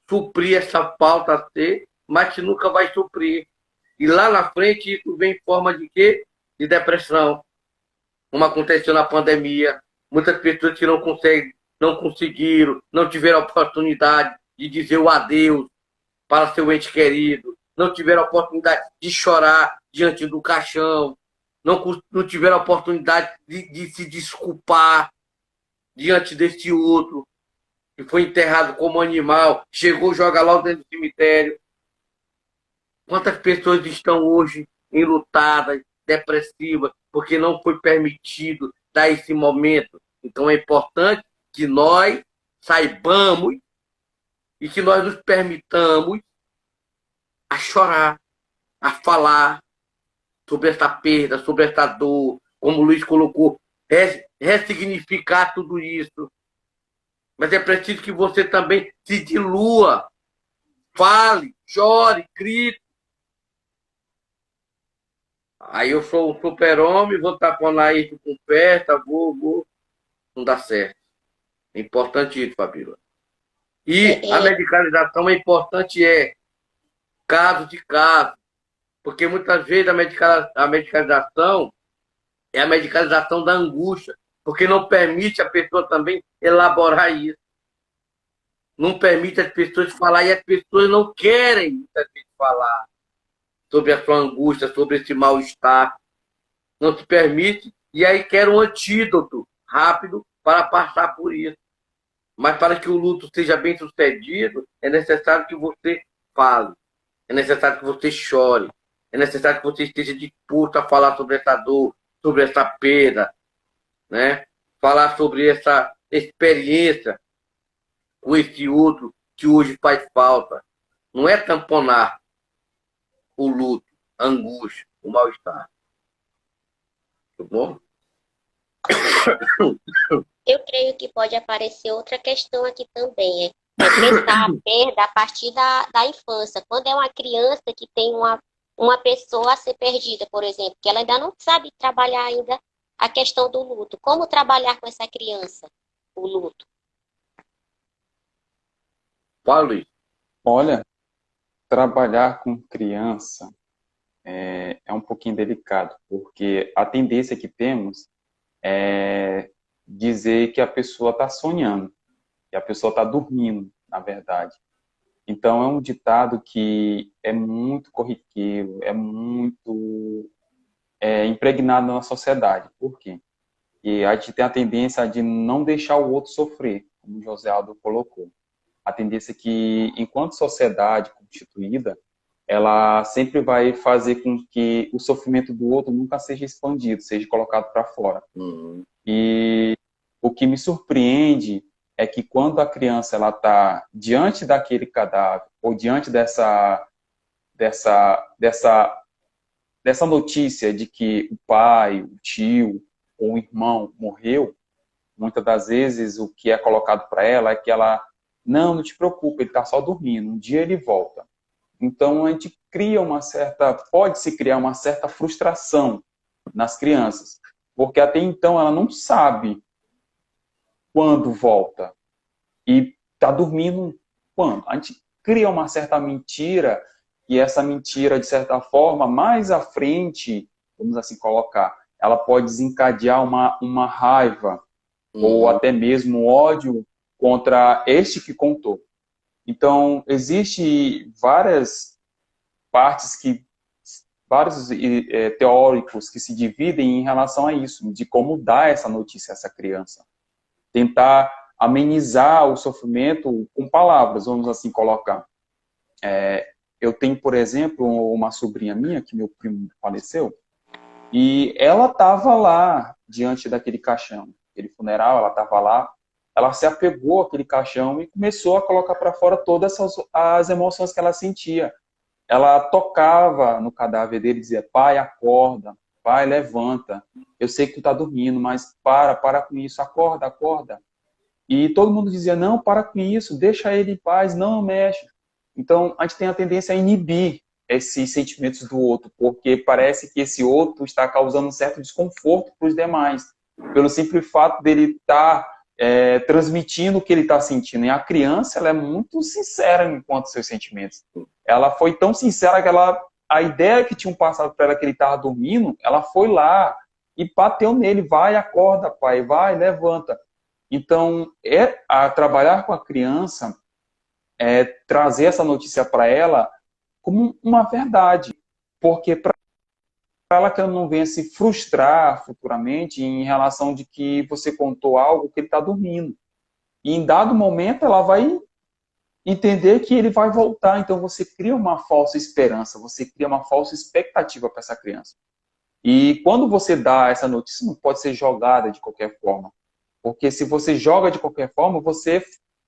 suprir essa falta a ser, mas que nunca vai suprir. E lá na frente isso vem em forma de quê? De depressão, como aconteceu na pandemia. Muitas pessoas que não conseguem, não conseguiram, não tiveram a oportunidade de dizer o adeus para seu ente querido, não tiveram a oportunidade de chorar diante do caixão, não tiveram a oportunidade de se desculpar diante deste outro, que foi enterrado como animal, chegou, joga logo dentro do cemitério. Quantas pessoas estão hoje enlutadas, depressivas, porque não foi permitido dar esse momento? Então é importante que nós saibamos e que nós nos permitamos a chorar, a falar sobre essa perda, sobre essa dor, como o Luiz colocou, ressignificar tudo isso. Mas é preciso que você também se dilua, fale, chore, grite. Aí eu sou um super-homem, vou taponar isso com festa, vou. Não dá certo. É importante isso, Fabíola. E a medicalização é importante, caso de caso. Porque muitas vezes a medicalização é a medicalização da angústia, porque não permite a pessoa também elaborar isso. Não permite as pessoas falar, e as pessoas não querem muitas vezes falar sobre a sua angústia, sobre esse mal-estar. Não se permite, e aí quer um antídoto rápido para passar por isso. Mas para que o luto seja bem sucedido, é necessário que você fale, é necessário que você chore, é necessário que você esteja disposto a falar sobre essa dor, sobre essa perda, né? Falar sobre essa experiência com esse outro que hoje faz falta. Não é tamponar o luto, a angústia, o mal-estar. Tá bom?
Eu creio que pode aparecer outra questão aqui também, é pensar a perda a partir da infância. Quando é uma criança que tem uma pessoa a ser perdida, por exemplo, que ela ainda não sabe trabalhar ainda a questão do luto. Como trabalhar com essa criança o luto?
Fala, Luiz.
Olha, trabalhar com criança é um pouquinho delicado, porque a tendência que temos é dizer que a pessoa está sonhando, que a pessoa está dormindo, na verdade. Então, é um ditado que é muito corriqueiro, é muito impregnado na sociedade. Por quê? E a gente tem a tendência de não deixar o outro sofrer, como o José Aldo colocou. A tendência é que, enquanto sociedade constituída, ela sempre vai fazer com que o sofrimento do outro nunca seja expandido, seja colocado para fora. E o que me surpreende é que quando a criança está diante daquele cadáver, ou diante dessa notícia de que o pai, o tio ou o irmão morreu, muitas das vezes o que é colocado para ela é que ela, não te preocupe, ele está só dormindo, um dia ele volta. Então a gente pode-se criar uma certa frustração nas crianças, porque até então ela não sabe quando volta e está dormindo quando. A gente cria uma certa mentira, e essa mentira, de certa forma, mais à frente, vamos assim colocar, ela pode desencadear uma raiva ou até mesmo ódio contra este que contou. Então, existe vários teóricos que se dividem em relação a isso, de como dar essa notícia a essa criança. Tentar amenizar o sofrimento com palavras, vamos assim colocar. Eu tenho, por exemplo, uma sobrinha minha, que meu primo faleceu, e ela estava lá, diante daquele caixão, aquele funeral, ela estava lá, ela se apegou àquele caixão e começou a colocar para fora todas as emoções que ela sentia. Ela tocava no cadáver dele e dizia, pai, acorda, pai, levanta, eu sei que tu está dormindo, mas para com isso, acorda, acorda. E todo mundo dizia, não, para com isso, deixa ele em paz, não mexe. Então, a gente tem a tendência a inibir esses sentimentos do outro, porque parece que esse outro está causando um certo desconforto para os demais, pelo simples fato dele estar transmitindo o que ele está sentindo. E a criança, ela é muito sincera enquanto seus sentimentos. Ela foi tão sincera que a ideia que tinham passado para ela que ele estava dormindo, ela foi lá e bateu nele, vai, acorda, pai, vai, levanta. Então, trabalhar com a criança, trazer essa notícia para ela como uma verdade, porque para ela que ela não venha se frustrar futuramente em relação de que você contou algo que ele está dormindo. E em dado momento ela vai entender que ele vai voltar. Então você cria uma falsa esperança, você cria uma falsa expectativa para essa criança. E quando você dá essa notícia, não pode ser jogada de qualquer forma. Porque se você joga de qualquer forma, você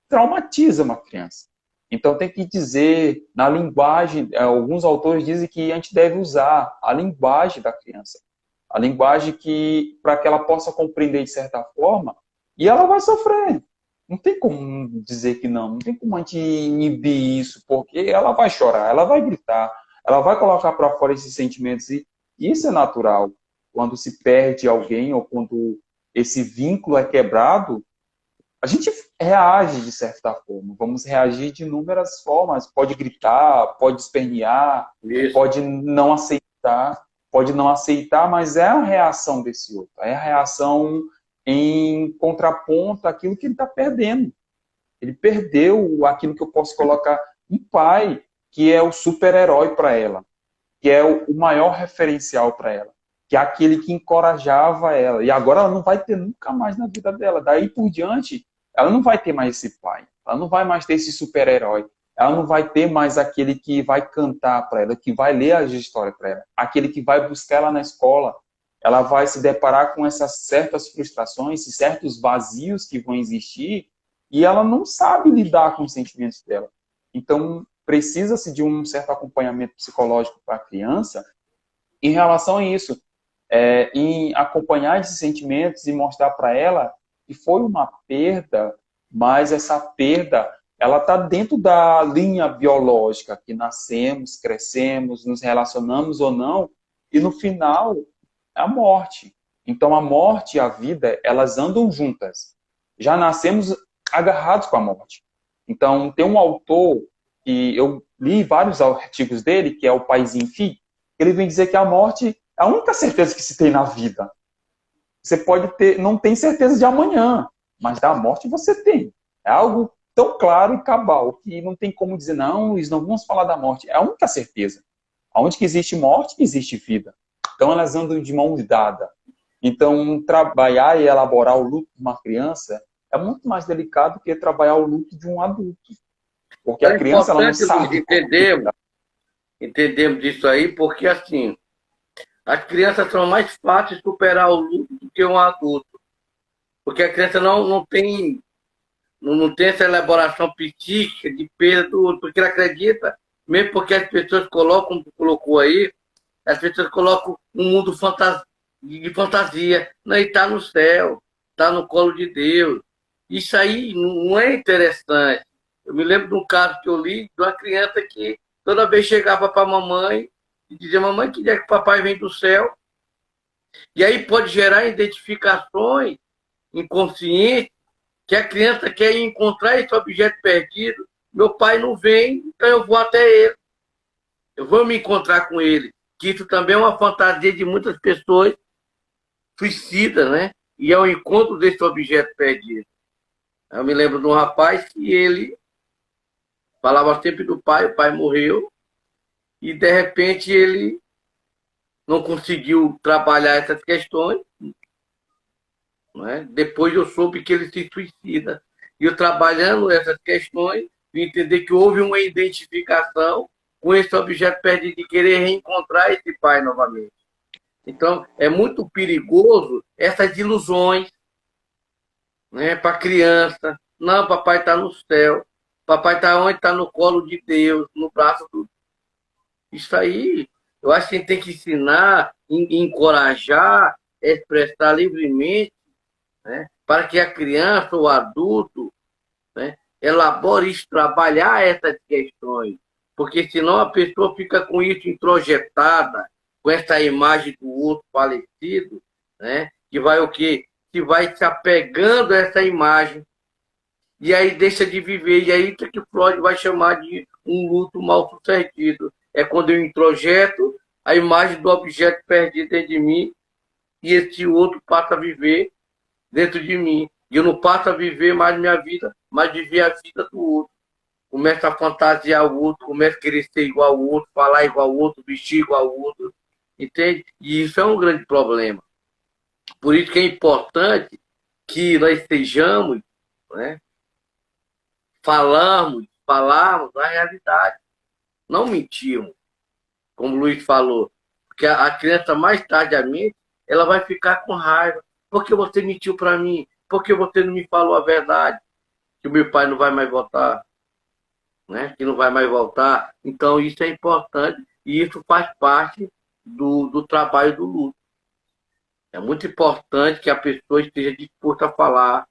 traumatiza uma criança. Então tem que dizer, na linguagem, alguns autores dizem que a gente deve usar a linguagem da criança. A linguagem para que ela possa compreender de certa forma, e ela vai sofrer. Não tem como dizer que não tem como a gente inibir isso, porque ela vai chorar, ela vai gritar, ela vai colocar para fora esses sentimentos, e isso é natural. Quando se perde alguém, ou quando esse vínculo é quebrado, a gente reage de certa forma. Vamos reagir de inúmeras formas. Pode gritar, pode espernear, pode não aceitar, mas é a reação desse outro. É a reação em contraponto àquilo que ele está perdendo. Ele perdeu aquilo que eu posso colocar. Um pai que é o super-herói para ela, que é o maior referencial para ela, que é aquele que encorajava ela. E agora ela não vai ter nunca mais na vida dela. Daí por diante, ela não vai ter mais esse pai. Ela não vai mais ter esse super-herói. Ela não vai ter mais aquele que vai cantar para ela, que vai ler as histórias para ela, aquele que vai buscar ela na escola. Ela vai se deparar com essas certas frustrações, certos vazios que vão existir, e ela não sabe lidar com os sentimentos dela. Então, precisa-se de um certo acompanhamento psicológico para a criança em relação a isso. Em acompanhar esses sentimentos e mostrar para ela que foi uma perda, mas essa perda, ela está dentro da linha biológica, que nascemos, crescemos, nos relacionamos ou não, e no final, a morte. Então, a morte e a vida, elas andam juntas. Já nascemos agarrados com a morte. Então, tem um autor, que eu li vários artigos dele, que é o Paizinho Fi, ele vem dizer que a morte é a única certeza que se tem na vida. Você pode ter, não tem certeza de amanhã, mas da morte você tem. É algo tão claro e cabal, que não tem como dizer, não, não vamos falar da morte. É a única certeza. Onde que existe morte, existe vida. Então, elas andam de mão dada. Então, trabalhar e elaborar o luto de uma criança é muito mais delicado que trabalhar o luto de um adulto. Porque a criança, ela não sabe.
Entendemos disso aí, porque, assim, as crianças são mais fáceis de superar o luto do que um adulto. Porque a criança não tem essa elaboração psíquica de perda do outro, porque ela acredita, mesmo porque as pessoas colocam, como tu colocou aí, as pessoas colocam um mundo de fantasia. Não, ele está no céu, está no colo de Deus. Isso aí não é interessante. Eu me lembro de um caso que eu li de uma criança que toda vez chegava para a mamãe e dizia, mamãe, que dia que o papai vem do céu? E aí pode gerar identificações inconscientes que a criança quer encontrar esse objeto perdido. Meu pai não vem, então eu vou até ele. Eu vou me encontrar com ele. Que isso também é uma fantasia de muitas pessoas suicidas, né? E é o encontro desse objeto perdido. Eu me lembro de um rapaz que ele falava sempre do pai, o pai morreu, e de repente ele não conseguiu trabalhar essas questões. Não é? Depois eu soube que ele se suicida. E eu trabalhando essas questões, de entender que houve uma identificação com esse objeto perdido, de querer reencontrar esse pai novamente. Então, é muito perigoso essas ilusões, né, para a criança. Não, papai está no céu. Papai está onde? Está no colo de Deus, no braço do... Isso aí, eu acho que a gente tem que ensinar, encorajar, expressar livremente, né, para que a criança ou o adulto, né, elabore isso, trabalhar essas questões. porque senão a pessoa fica com isso introjetada, com essa imagem do outro falecido, né? Que vai o quê? Que vai se apegando a essa imagem, e aí deixa de viver, e aí que Freud vai chamar de um luto mal sucedido. É quando eu introjeto a imagem do objeto perdido dentro de mim, e esse outro passa a viver dentro de mim. E eu não passo a viver mais minha vida, mas viver a vida do outro. Começa a fantasiar o outro, começa a querer ser igual ao outro, falar igual ao outro, vestir igual ao outro. Entende? E isso é um grande problema. Por isso que é importante que nós sejamos, né, falarmos a realidade. Não mentirmos, como o Luiz falou. Porque a criança, mais tardiamente, ela vai ficar com raiva. Por que você mentiu para mim? Por que você não me falou a verdade? Que o meu pai não vai mais voltar, né? Que não vai mais voltar. Então, isso é importante e isso faz parte do trabalho do luto. É muito importante que a pessoa esteja disposta a falar,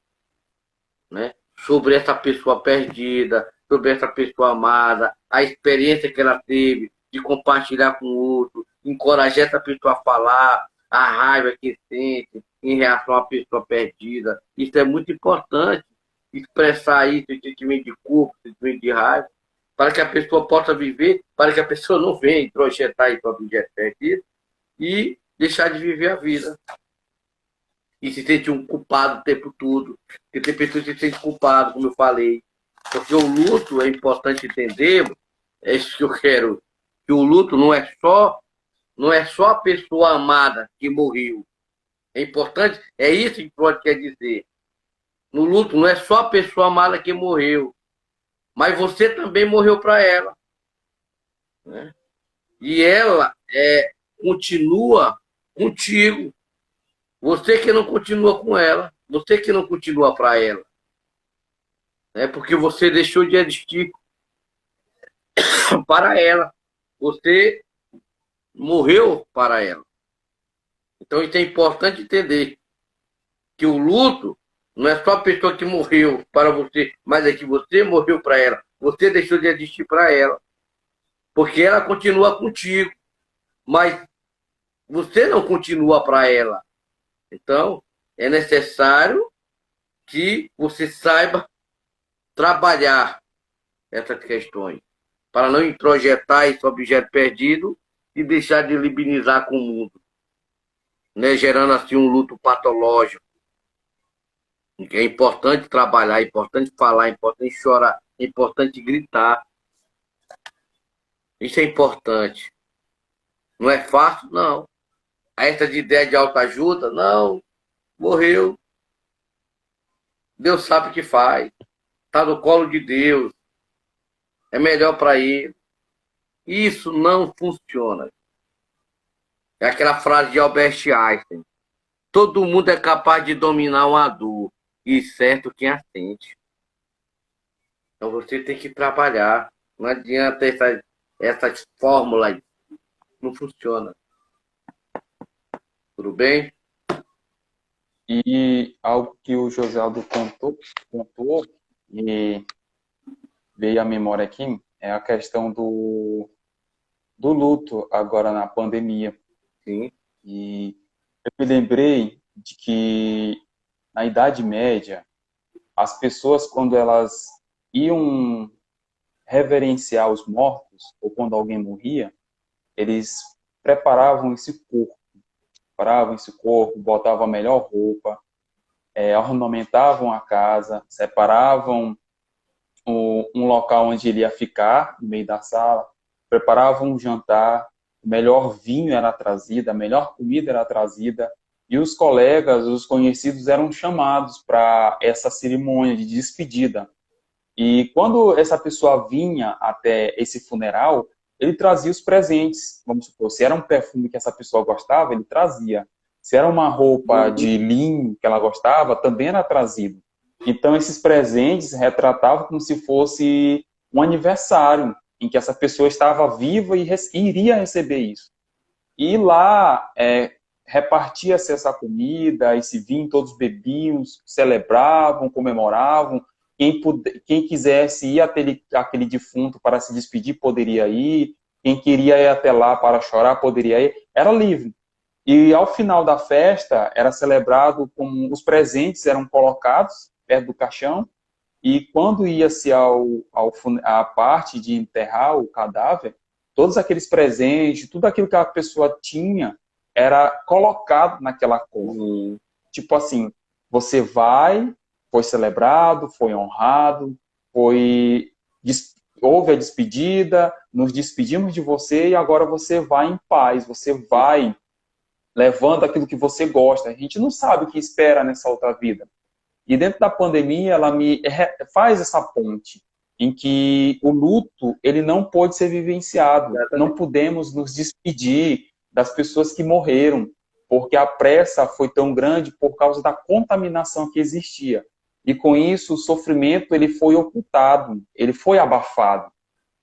né, sobre essa pessoa perdida, sobre essa pessoa amada, a experiência que ela teve de compartilhar com o outro, encorajar essa pessoa a falar, a raiva que sente em relação à pessoa perdida. Isso é muito importante, expressar isso, esse sentimento de culpa, esse sentimento de raiva, para que a pessoa possa viver, para que a pessoa não venha introjetar esse objeto perdido e deixar de viver a vida. E se sentir um culpado o tempo todo. Porque tem pessoas que se sentem culpadas, como eu falei. Porque o luto é importante entender, é isso que eu quero, que o luto não é só a pessoa amada que morreu. É importante, é isso que Freud quer dizer. No luto não é só a pessoa amada que morreu, mas você também morreu para ela, né? E ela continua contigo. Você que não continua com ela, você que não continua para ela, né? Porque você deixou de existir para ela. Você morreu para ela. Então isso é importante entender que o luto não é só a pessoa que morreu para você, mas é que você morreu para ela. Você deixou de existir para ela. Porque ela continua contigo, mas você não continua para ela. Então, é necessário que você saiba trabalhar essas questões, para não introjetar esse objeto perdido e deixar de libinizar com o mundo, né? Gerando assim um luto patológico. É importante trabalhar, é importante falar, é importante chorar, é importante gritar. Isso é importante. Não é fácil, não. Essa de ideia de autoajuda, não. Morreu. Deus sabe o que faz. Está no colo de Deus. É melhor para ele. Isso não funciona. É aquela frase de Albert Einstein. Todo mundo é capaz de dominar uma dor, e certo quem a sente. Então você tem que trabalhar. Não adianta essas fórmulas. Não funciona. Tudo bem?
E algo que o José Aldo contou e veio à memória aqui, é a questão do luto agora na pandemia.
Sim.
E eu me lembrei de que na Idade Média, as pessoas, quando elas iam reverenciar os mortos, ou quando alguém morria, eles preparavam esse corpo, botavam a melhor roupa, ornamentavam a casa, separavam um local onde ele ia ficar, no meio da sala, preparavam um jantar, o melhor vinho era trazido, a melhor comida era trazida, e os colegas, os conhecidos eram chamados para essa cerimônia de despedida. E quando essa pessoa vinha até esse funeral, ele trazia os presentes. Vamos supor, se era um perfume que essa pessoa gostava, ele trazia. Se era uma roupa de linho que ela gostava, também era trazido. Então, esses presentes retratavam como se fosse um aniversário em que essa pessoa estava viva e iria receber isso. E lá repartia-se essa comida, esse vinho, todos bebiam, celebravam, comemoravam. quem quisesse ir até aquele defunto para se despedir, poderia ir. Quem queria ir até lá para chorar, poderia ir. Era livre. E ao final da festa, era celebrado como os presentes eram colocados perto do caixão, e quando ia-se a parte de enterrar o cadáver, todos aqueles presentes, tudo aquilo que a pessoa tinha, era colocado naquela cova. Tipo assim, você foi celebrado, foi honrado, houve a despedida, nos despedimos de você e agora você vai em paz, você vai levando aquilo que você gosta. A gente não sabe o que espera nessa outra vida. E dentro da pandemia, ela me faz essa ponte, em que o luto, ele não pode ser vivenciado. Não podemos nos despedir das pessoas que morreram, porque a pressa foi tão grande por causa da contaminação que existia. E com isso, o sofrimento ele foi ocultado, ele foi abafado,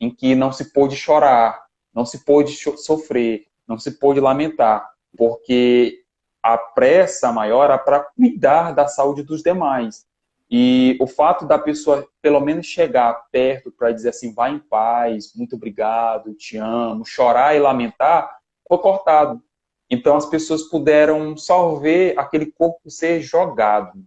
em que não se pôde chorar, não se pôde sofrer, não se pôde lamentar, porque a pressa maior era para cuidar da saúde dos demais. E o fato da pessoa, pelo menos, chegar perto para dizer assim, vai em paz, muito obrigado, te amo, chorar e lamentar, foi cortado. Então, as pessoas puderam só ver aquele corpo ser jogado.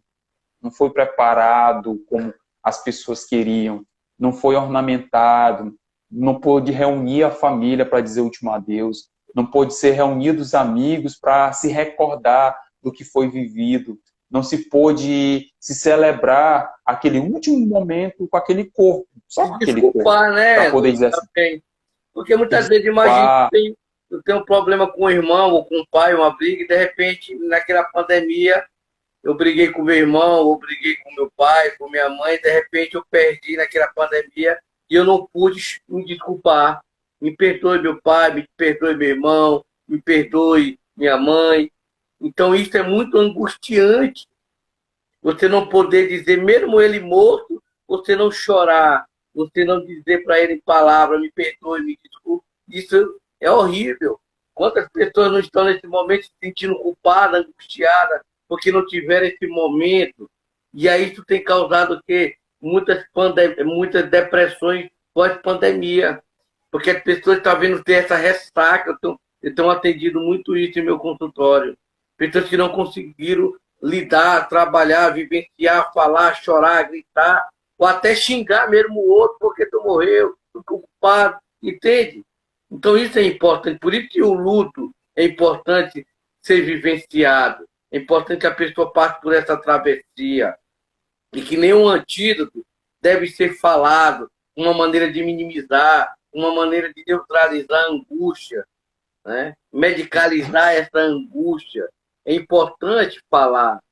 Não foi preparado como as pessoas queriam, não foi ornamentado, não pôde reunir a família para dizer o último adeus, não pôde ser reunido os amigos para se recordar do que foi vivido, não se pôde se celebrar aquele último momento com aquele corpo, só com aquele corpo,
né?
para poder dizer assim.
Porque muitas vezes, imagina, eu tenho um problema com o irmão ou com o pai, uma briga, e de repente, naquela pandemia, eu briguei com meu irmão, eu briguei com meu pai, com minha mãe, e de repente eu perdi naquela pandemia e eu não pude me desculpar. Me perdoe meu pai, me perdoe meu irmão, me perdoe minha mãe. Então isso é muito angustiante. Você não poder dizer, mesmo ele morto, você não chorar, você não dizer para ele em palavras, me perdoe, me desculpe. Isso é horrível. Quantas pessoas não estão nesse momento se sentindo culpadas, angustiadas, porque não tiveram esse momento? E aí isso tem causado o quê? Muitas depressões pós-pandemia. Porque as pessoas estão vendo ter essa ressaca. Eu tenho atendido muito isso em meu consultório. Pessoas que não conseguiram lidar, trabalhar, vivenciar, falar, chorar, gritar, ou até xingar mesmo o outro porque tu morreu, tu culpado, entende? Então isso é importante. Por isso que o luto é importante ser vivenciado. É importante que a pessoa passe por essa travessia. E que nenhum antídoto deve ser falado, uma maneira de minimizar, uma maneira de neutralizar a angústia, né? Medicalizar essa angústia. É importante falar.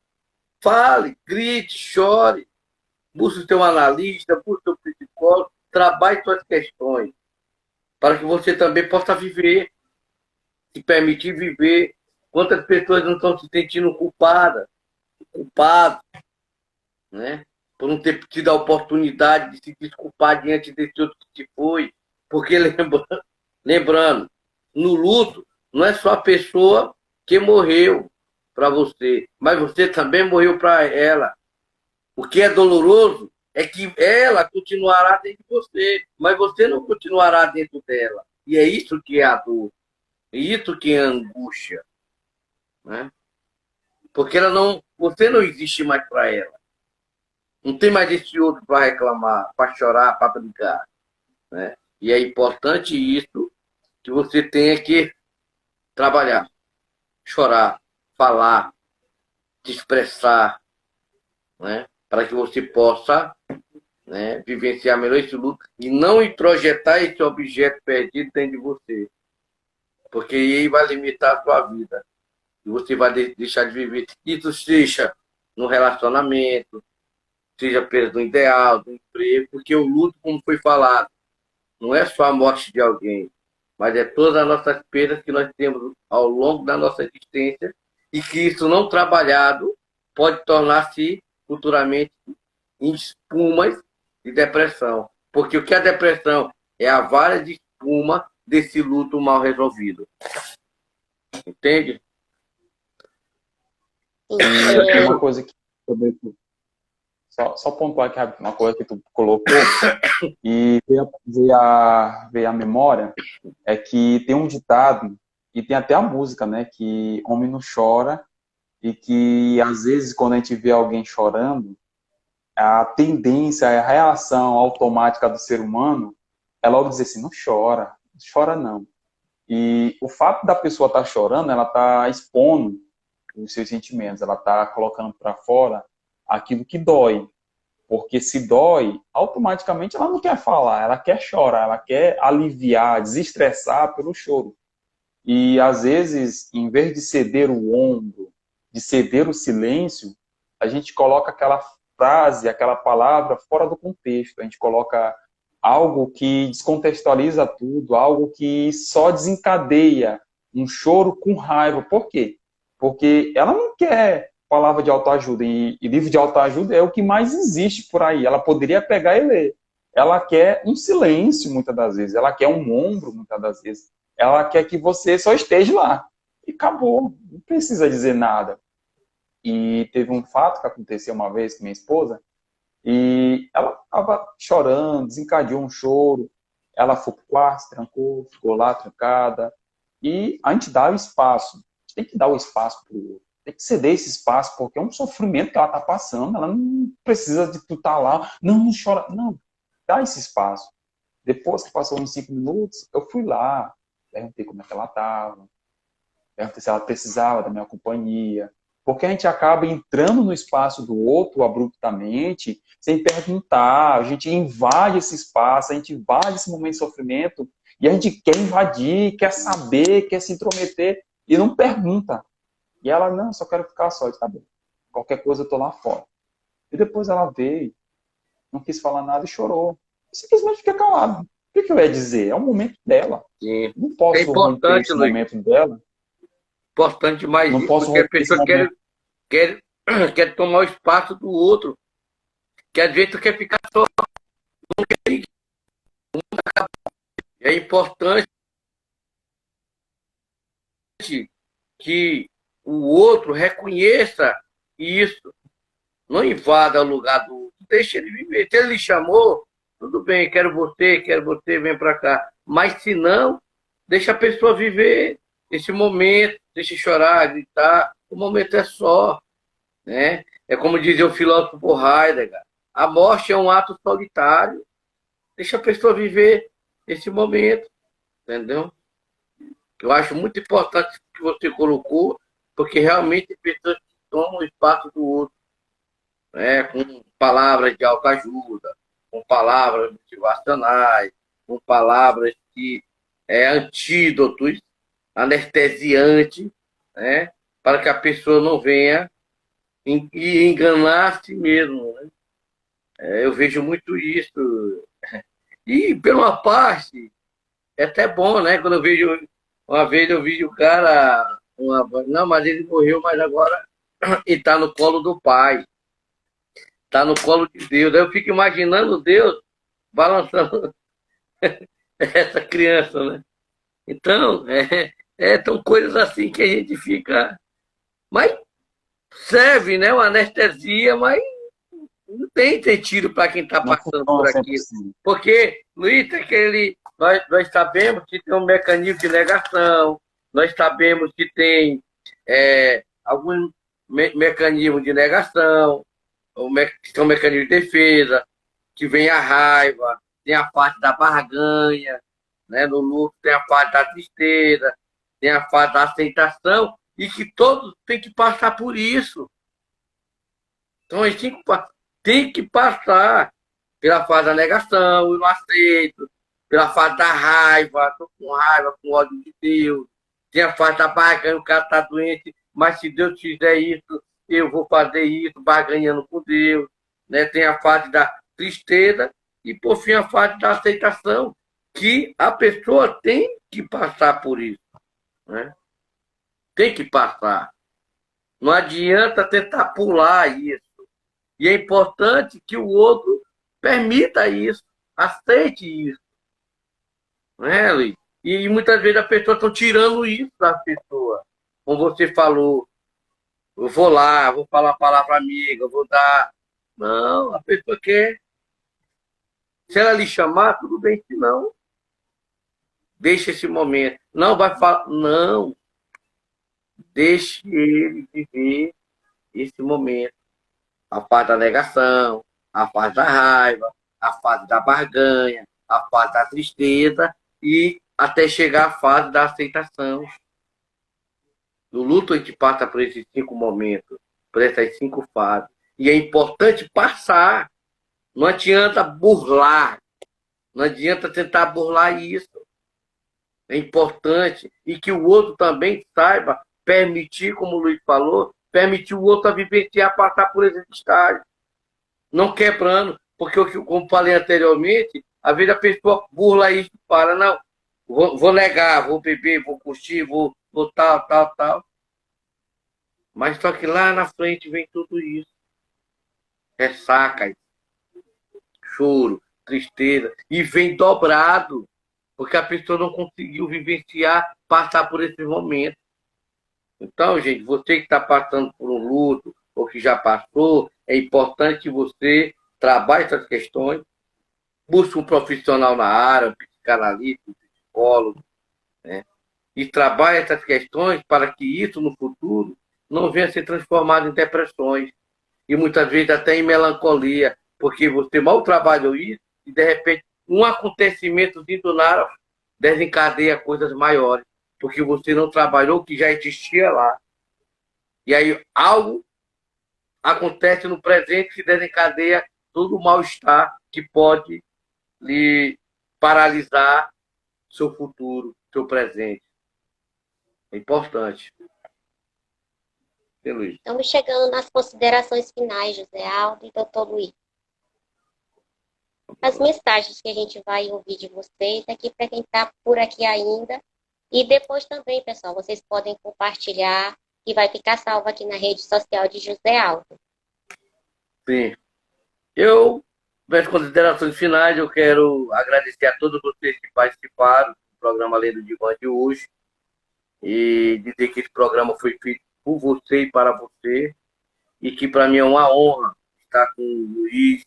Fale, grite, chore. Busque o seu analista, busque o seu psicólogo, trabalhe suas questões, para que você também possa viver, se permitir viver. Quantas pessoas não estão se sentindo culpados, né? Por não ter tido a oportunidade de se desculpar diante desse outro que se foi. Porque, lembrando, no luto, não é só a pessoa que morreu para você, mas você também morreu para ela. O que é doloroso é que ela continuará dentro de você, mas você não continuará dentro dela. E é isso que é a dor. É isso que é a angústia. Né? Porque você não existe mais para ela. Não tem mais esse outro para reclamar, para chorar, para brincar. Né? E é importante isso, que você tenha que trabalhar, chorar, falar, se expressar, né? Para que você possa, né, vivenciar melhor esse luto e não introjetar esse objeto perdido dentro de você. Porque ele vai limitar a sua vida. E você vai deixar de viver. Isso seja no relacionamento, seja perda do ideal, do emprego, porque o luto, como foi falado, não é só a morte de alguém, mas é todas as nossas perdas que nós temos ao longo da nossa existência e que isso não trabalhado pode tornar-se futuramente em espumas de depressão. Porque o que é a depressão? É a vara de espuma desse luto mal resolvido. Entende?
E uma coisa que Só pontuar aqui uma coisa que tu colocou e veio a memória, é que tem um ditado, e tem até a música, né, que homem não chora, e que às vezes quando a gente vê alguém chorando, a tendência, a reação automática do ser humano é logo dizer assim, não chora, não chora não. E o fato da pessoa estar chorando, ela está expondo os seus sentimentos, ela está colocando para fora aquilo que dói. Porque se dói, automaticamente ela não quer falar, ela quer chorar, ela quer aliviar, desestressar pelo choro. E às vezes, em vez de ceder o ombro, de ceder o silêncio, a gente coloca aquela frase, aquela palavra fora do contexto. A gente coloca algo que descontextualiza tudo, algo que só desencadeia um choro com raiva. Por quê? Porque ela não quer palavra de autoajuda, e livro de autoajuda é o que mais existe por aí. Ela poderia pegar e ler. Ela quer um silêncio, muitas das vezes. Ela quer um ombro, muitas das vezes. Ela quer que você só esteja lá. E acabou. Não precisa dizer nada. E teve um fato que aconteceu uma vez com minha esposa, e ela estava chorando, desencadeou um choro. Ela foi pro quarto, se trancou, ficou lá trancada. E a gente dá o espaço. A gente tem que dar o espaço para o outro. Tem que ceder esse espaço, porque é um sofrimento que ela está passando. Ela não precisa de tu estar lá. Não, não chora. Não, dá esse espaço. Depois que passou uns 5 minutos, eu fui lá, perguntei como é que ela estava, perguntei se ela precisava da minha companhia. Porque a gente acaba entrando no espaço do outro abruptamente, sem perguntar. A gente invade esse espaço, a gente invade esse momento de sofrimento, e a gente quer invadir, quer saber, quer se intrometer, e não pergunta. E ela, não, só quero ficar só. Eu disse, tá bom, qualquer coisa eu tô lá fora. E depois ela veio, não quis falar nada e chorou. Eu simplesmente fiquei calado. O que eu ia dizer? É o momento dela.
Sim.
Não posso
É
romper
importante,
esse
Luiz.
momento dela.
Importante demais
Não
isso,
posso
porque a
romper esse
pessoa
momento.
quer tomar o espaço do outro. Que às vezes tu quer ficar só. É importante que o outro reconheça isso. Não invada o lugar do outro. Deixa ele viver. Se ele lhe chamou, tudo bem, quero você, vem para cá. Mas se não, deixa a pessoa viver esse momento, deixa chorar, gritar. O momento é só. Né? É como dizia o filósofo Heidegger, a morte é um ato solitário. Deixa a pessoa viver esse momento. Entendeu? Eu acho muito importante o que você colocou, porque realmente tem pessoas que tomam o espaço do outro, né? Com palavras de autoajuda, com palavras motivacionais, com palavras que antídotos, anestesiantes, né? Para que a pessoa não venha e enganar a si mesmo. Né? Eu vejo muito isso. E, pela parte, é até bom, né? Quando eu vejo. Uma vez eu vi o cara. Não, mas ele morreu, mas agora ele está no colo do pai. Está no colo de Deus. Aí eu fico imaginando Deus balançando essa criança, né? Então, são coisas assim que a gente fica. Mas serve, né? Uma anestesia, mas não tem sentido para quem está
Não
passando por
funciona
aquilo.
100%.
Porque, Luiz, nós sabemos que tem um mecanismo de negação, nós sabemos que tem algum mecanismo de negação, que são mecanismos de defesa, que vem a raiva, tem a parte da barganha, né? No luto tem a parte da tristeza, tem a parte da aceitação, e que todos têm que passar por isso. Então, a gente tem que passar pela fase da negação, eu não aceito, pela fase da raiva, estou com raiva, com ódio de Deus, tem a fase da barganha, o cara está doente, mas se Deus fizer isso, eu vou fazer isso, barganhando com Deus, né? Tem a fase da tristeza e, por fim, a fase da aceitação, que a pessoa tem que passar por isso, né? Tem que passar. Não adianta tentar pular isso. E é importante que o outro permita isso, aceite isso. Né, Luiz? E muitas vezes as pessoas estão tirando isso da pessoa. Como você falou, eu vou lá, vou falar uma palavra amiga, vou dar Não, a pessoa quer. Se ela lhe chamar, tudo bem. Se não, deixa esse momento. Não vai falar. Não, deixe ele viver esse momento. A fase da negação, a fase da raiva, a fase da barganha, a fase da tristeza e até chegar à fase da aceitação. No luto a gente passa por esses 5 momentos, por essas 5 fases. E é importante passar. Não adianta burlar. Não adianta tentar burlar isso. É importante. E que o outro também saiba permitir, como o Luiz falou, permitir o outro a vivenciar, passar por esses estágios. Não quebrando. Porque, como falei anteriormente, às vezes a pessoa burla isso e fala, não, vou negar, vou beber, vou curtir, vou tal, tal, tal. Mas só que lá na frente vem tudo isso. Ressaca, choro, tristeza. E vem dobrado. Porque a pessoa não conseguiu vivenciar, passar por esse momento. Então, gente, você que está passando por um luto, ou que já passou, é importante que você trabalhe essas questões, busque um profissional na área, um psicanalista, um psicólogo, né? E trabalhe essas questões para que isso, no futuro, não venha a ser transformado em depressões. E muitas vezes até em melancolia, porque você mal trabalhou isso e, de repente, um acontecimento do nada desencadeia coisas maiores, porque você não trabalhou o que já existia lá. E aí algo acontece no presente que desencadeia todo o mal-estar que pode lhe paralisar seu futuro, seu presente. É importante. Sim, Luiz.
Estamos chegando nas considerações finais, José Aldo e doutor Luiz. As mensagens que a gente vai ouvir de vocês aqui para quem está por aqui ainda. E depois também, pessoal, vocês podem compartilhar e vai ficar salvo aqui na rede social de José Aldo.
Sim. Eu, nas considerações finais, eu quero agradecer a todos vocês que participaram do programa Além do Divã de hoje e dizer que esse programa foi feito por você e para você e que para mim é uma honra estar com o Luiz,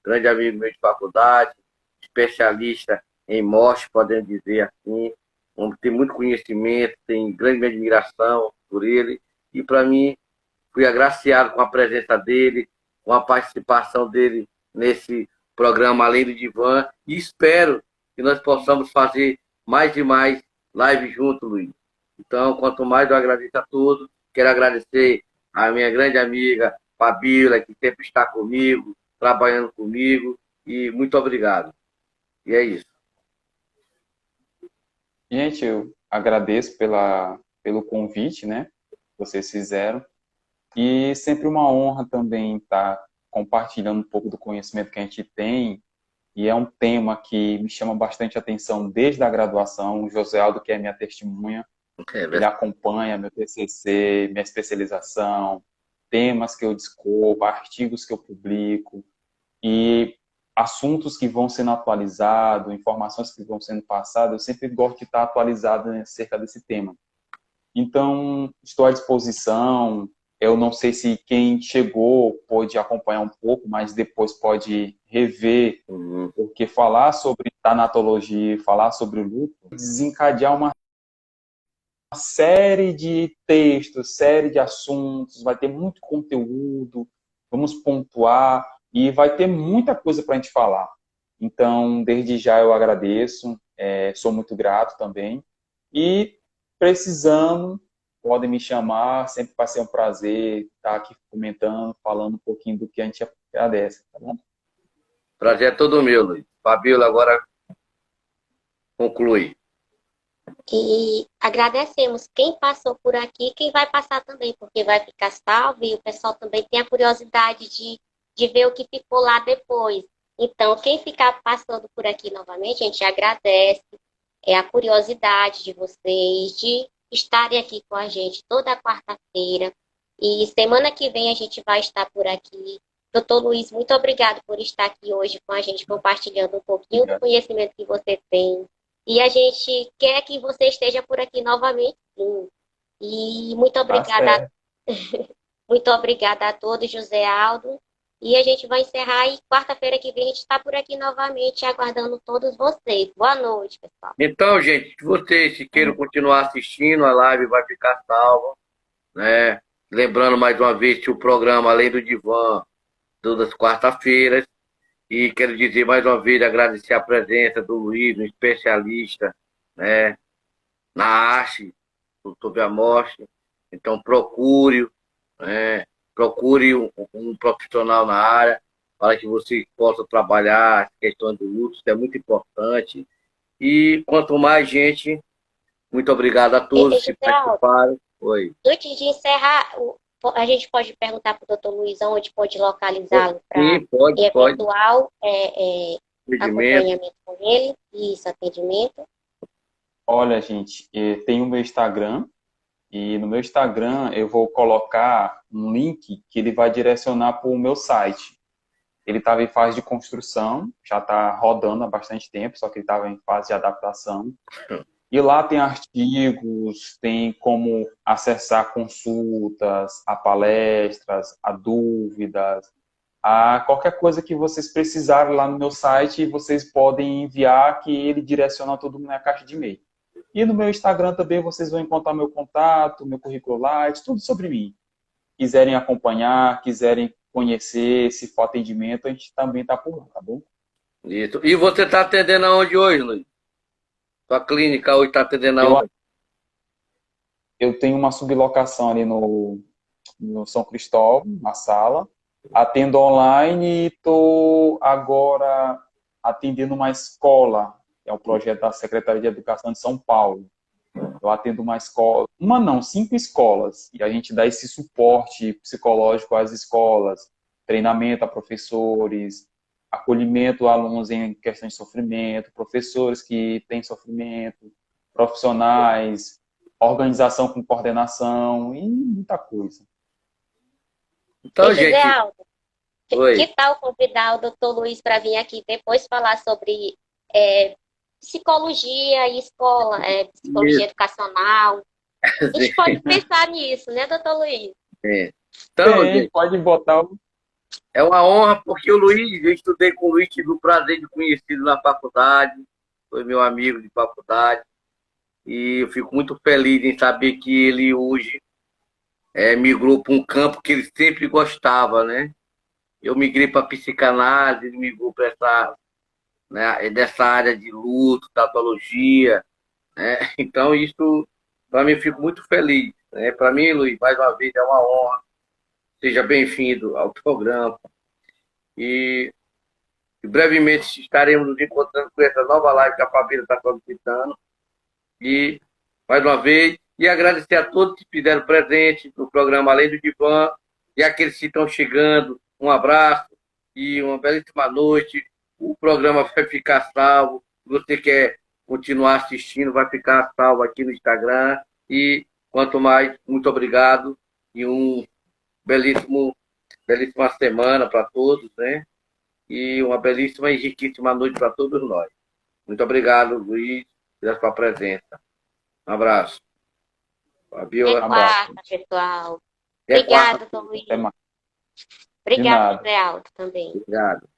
grande amigo meu de faculdade, especialista em morte, podemos dizer assim, onde tem muito conhecimento, tem grande admiração por ele e para mim fui agraciado com a presença dele, com a participação dele nesse programa Além do Divã e espero que nós possamos fazer mais e mais lives juntos, Luiz. Então, quanto mais eu agradeço a todos, quero agradecer a minha grande amiga Fabíola, que sempre está comigo, trabalhando comigo, e muito obrigado. E é isso.
Gente, eu agradeço pelo convite, né, que vocês fizeram. E sempre uma honra também estar compartilhando um pouco do conhecimento que a gente tem. E é um tema que me chama bastante atenção desde a graduação. O José Aldo, que é minha testemunha, ele acompanha meu TCC, minha especialização, temas que eu descubro, artigos que eu publico e assuntos que vão sendo atualizados, informações que vão sendo passadas. Eu sempre gosto de estar atualizado acerca desse tema. Então, estou à disposição. Eu não sei se quem chegou pode acompanhar um pouco, mas depois pode rever, porque falar sobre tanatologia, falar sobre o luto, desencadear uma série de textos, série de assuntos, vai ter muito conteúdo, vamos pontuar e vai ter muita coisa para a gente falar. Então, desde já eu agradeço, sou muito grato também. E precisando, podem me chamar, sempre vai ser um prazer estar aqui comentando, falando um pouquinho do que a gente agradece, tá bom?
Prazer é todo meu, Luiz. Fabíola, agora conclui.
E agradecemos quem passou por aqui, quem vai passar também, porque vai ficar salvo e o pessoal também tem a curiosidade de ver o que ficou lá depois. Então, quem ficar passando por aqui novamente, a gente agradece a curiosidade de vocês, de estarem aqui com a gente toda quarta-feira. E semana que vem a gente vai estar por aqui. Doutor Luiz, muito obrigado por estar aqui hoje com a gente, compartilhando um pouquinho do conhecimento que você tem. E a gente quer que você esteja por aqui novamente, sim. E muito obrigada, muito obrigada a todos, José Aldo. E a gente vai encerrar e quarta-feira que vem a gente está por aqui novamente, aguardando todos vocês. Boa noite, pessoal.
Então, gente, se vocês se queiram continuar assistindo, a live vai ficar salva, né? Lembrando mais uma vez que o programa Além do Divã, todas as quarta-feiras. E quero dizer mais uma vez, agradecer a presença do Luiz, um especialista, né, na arte, sobre a morte. Então, procure, né, procure um profissional na área para que você possa trabalhar a questão do luto, isso é muito importante. E quanto mais gente, muito obrigado a todos que
Gisela,
participaram. Oi.
antes de encerrar, a gente pode perguntar para o doutor Luiz onde pode localizá-lo para
Sim, pode, pode.
eventual
Atendimento.
acompanhamento com ele, isso, atendimento.
Olha, gente, tem o meu Instagram, e no meu Instagram eu vou colocar um link que ele vai direcionar para o meu site. Ele estava em fase de construção, já está rodando há bastante tempo, só que ele estava em fase de adaptação. E lá tem artigos, tem como acessar consultas, a palestras, a dúvidas, a qualquer coisa que vocês precisarem lá no meu site, vocês podem enviar que ele direciona tudo na caixa de e-mail. E no meu Instagram também vocês vão encontrar meu contato, meu currículo Lattes, tudo sobre mim. Quiserem acompanhar, quiserem conhecer, se for atendimento, a gente também está por lá, tá bom?
Isso. E você está atendendo aonde hoje, Luiz? Sua clínica hoje está atendendo
Eu,
aonde?
eu tenho uma sublocação ali no São Cristóvão, na sala. Atendo online e estou agora atendendo uma escola, que é um projeto da Secretaria de Educação de São Paulo. Eu atendo uma escola, uma não, 5 escolas, e a gente dá esse suporte psicológico às escolas, treinamento a professores, acolhimento a alunos em questões de sofrimento, professores que têm sofrimento, profissionais, organização com coordenação e muita coisa.
Então,
E José
gente,
Aldo,
oi.
que tal convidar o doutor Luiz para vir aqui depois falar sobre psicologia e escola, psicologia
Isso.
educacional? A gente pode pensar nisso, né, doutor Luiz?
É. Então,
Tem,
gente,
pode botar.
é uma honra, porque o Luiz, eu estudei com o Luiz, tive o prazer de conhecê-lo na faculdade, foi meu amigo de faculdade, e eu fico muito feliz em saber que ele hoje migrou para um campo que ele sempre gostava, né? Eu migrei para psicanálise, ele migrou para essa, né, dessa área de luto, tatologia, né? Então, isso, para mim, eu fico muito feliz, né? Para mim, Luiz, mais uma vez, é uma honra. Seja bem-vindo ao programa. E brevemente estaremos nos encontrando com essa nova live que a Fabíola está solicitando. E, mais uma vez, e agradecer a todos que fizeram presente no programa Além do Divã e aqueles que estão chegando. Um abraço e uma belíssima noite. O programa vai ficar salvo. Se você quer continuar assistindo, vai ficar salvo aqui no Instagram. E, quanto mais, muito obrigado e belíssima semana para todos, né? E uma belíssima e riquíssima noite para todos nós. Muito obrigado, Luiz, pela sua presença. Um abraço.
Até
Fabiola.
quarta, pessoal.
Até
Obrigada,
quarta.
doutor Luiz.
Até mais. De
Obrigada,
nada.
José Aldo, também.
Obrigado.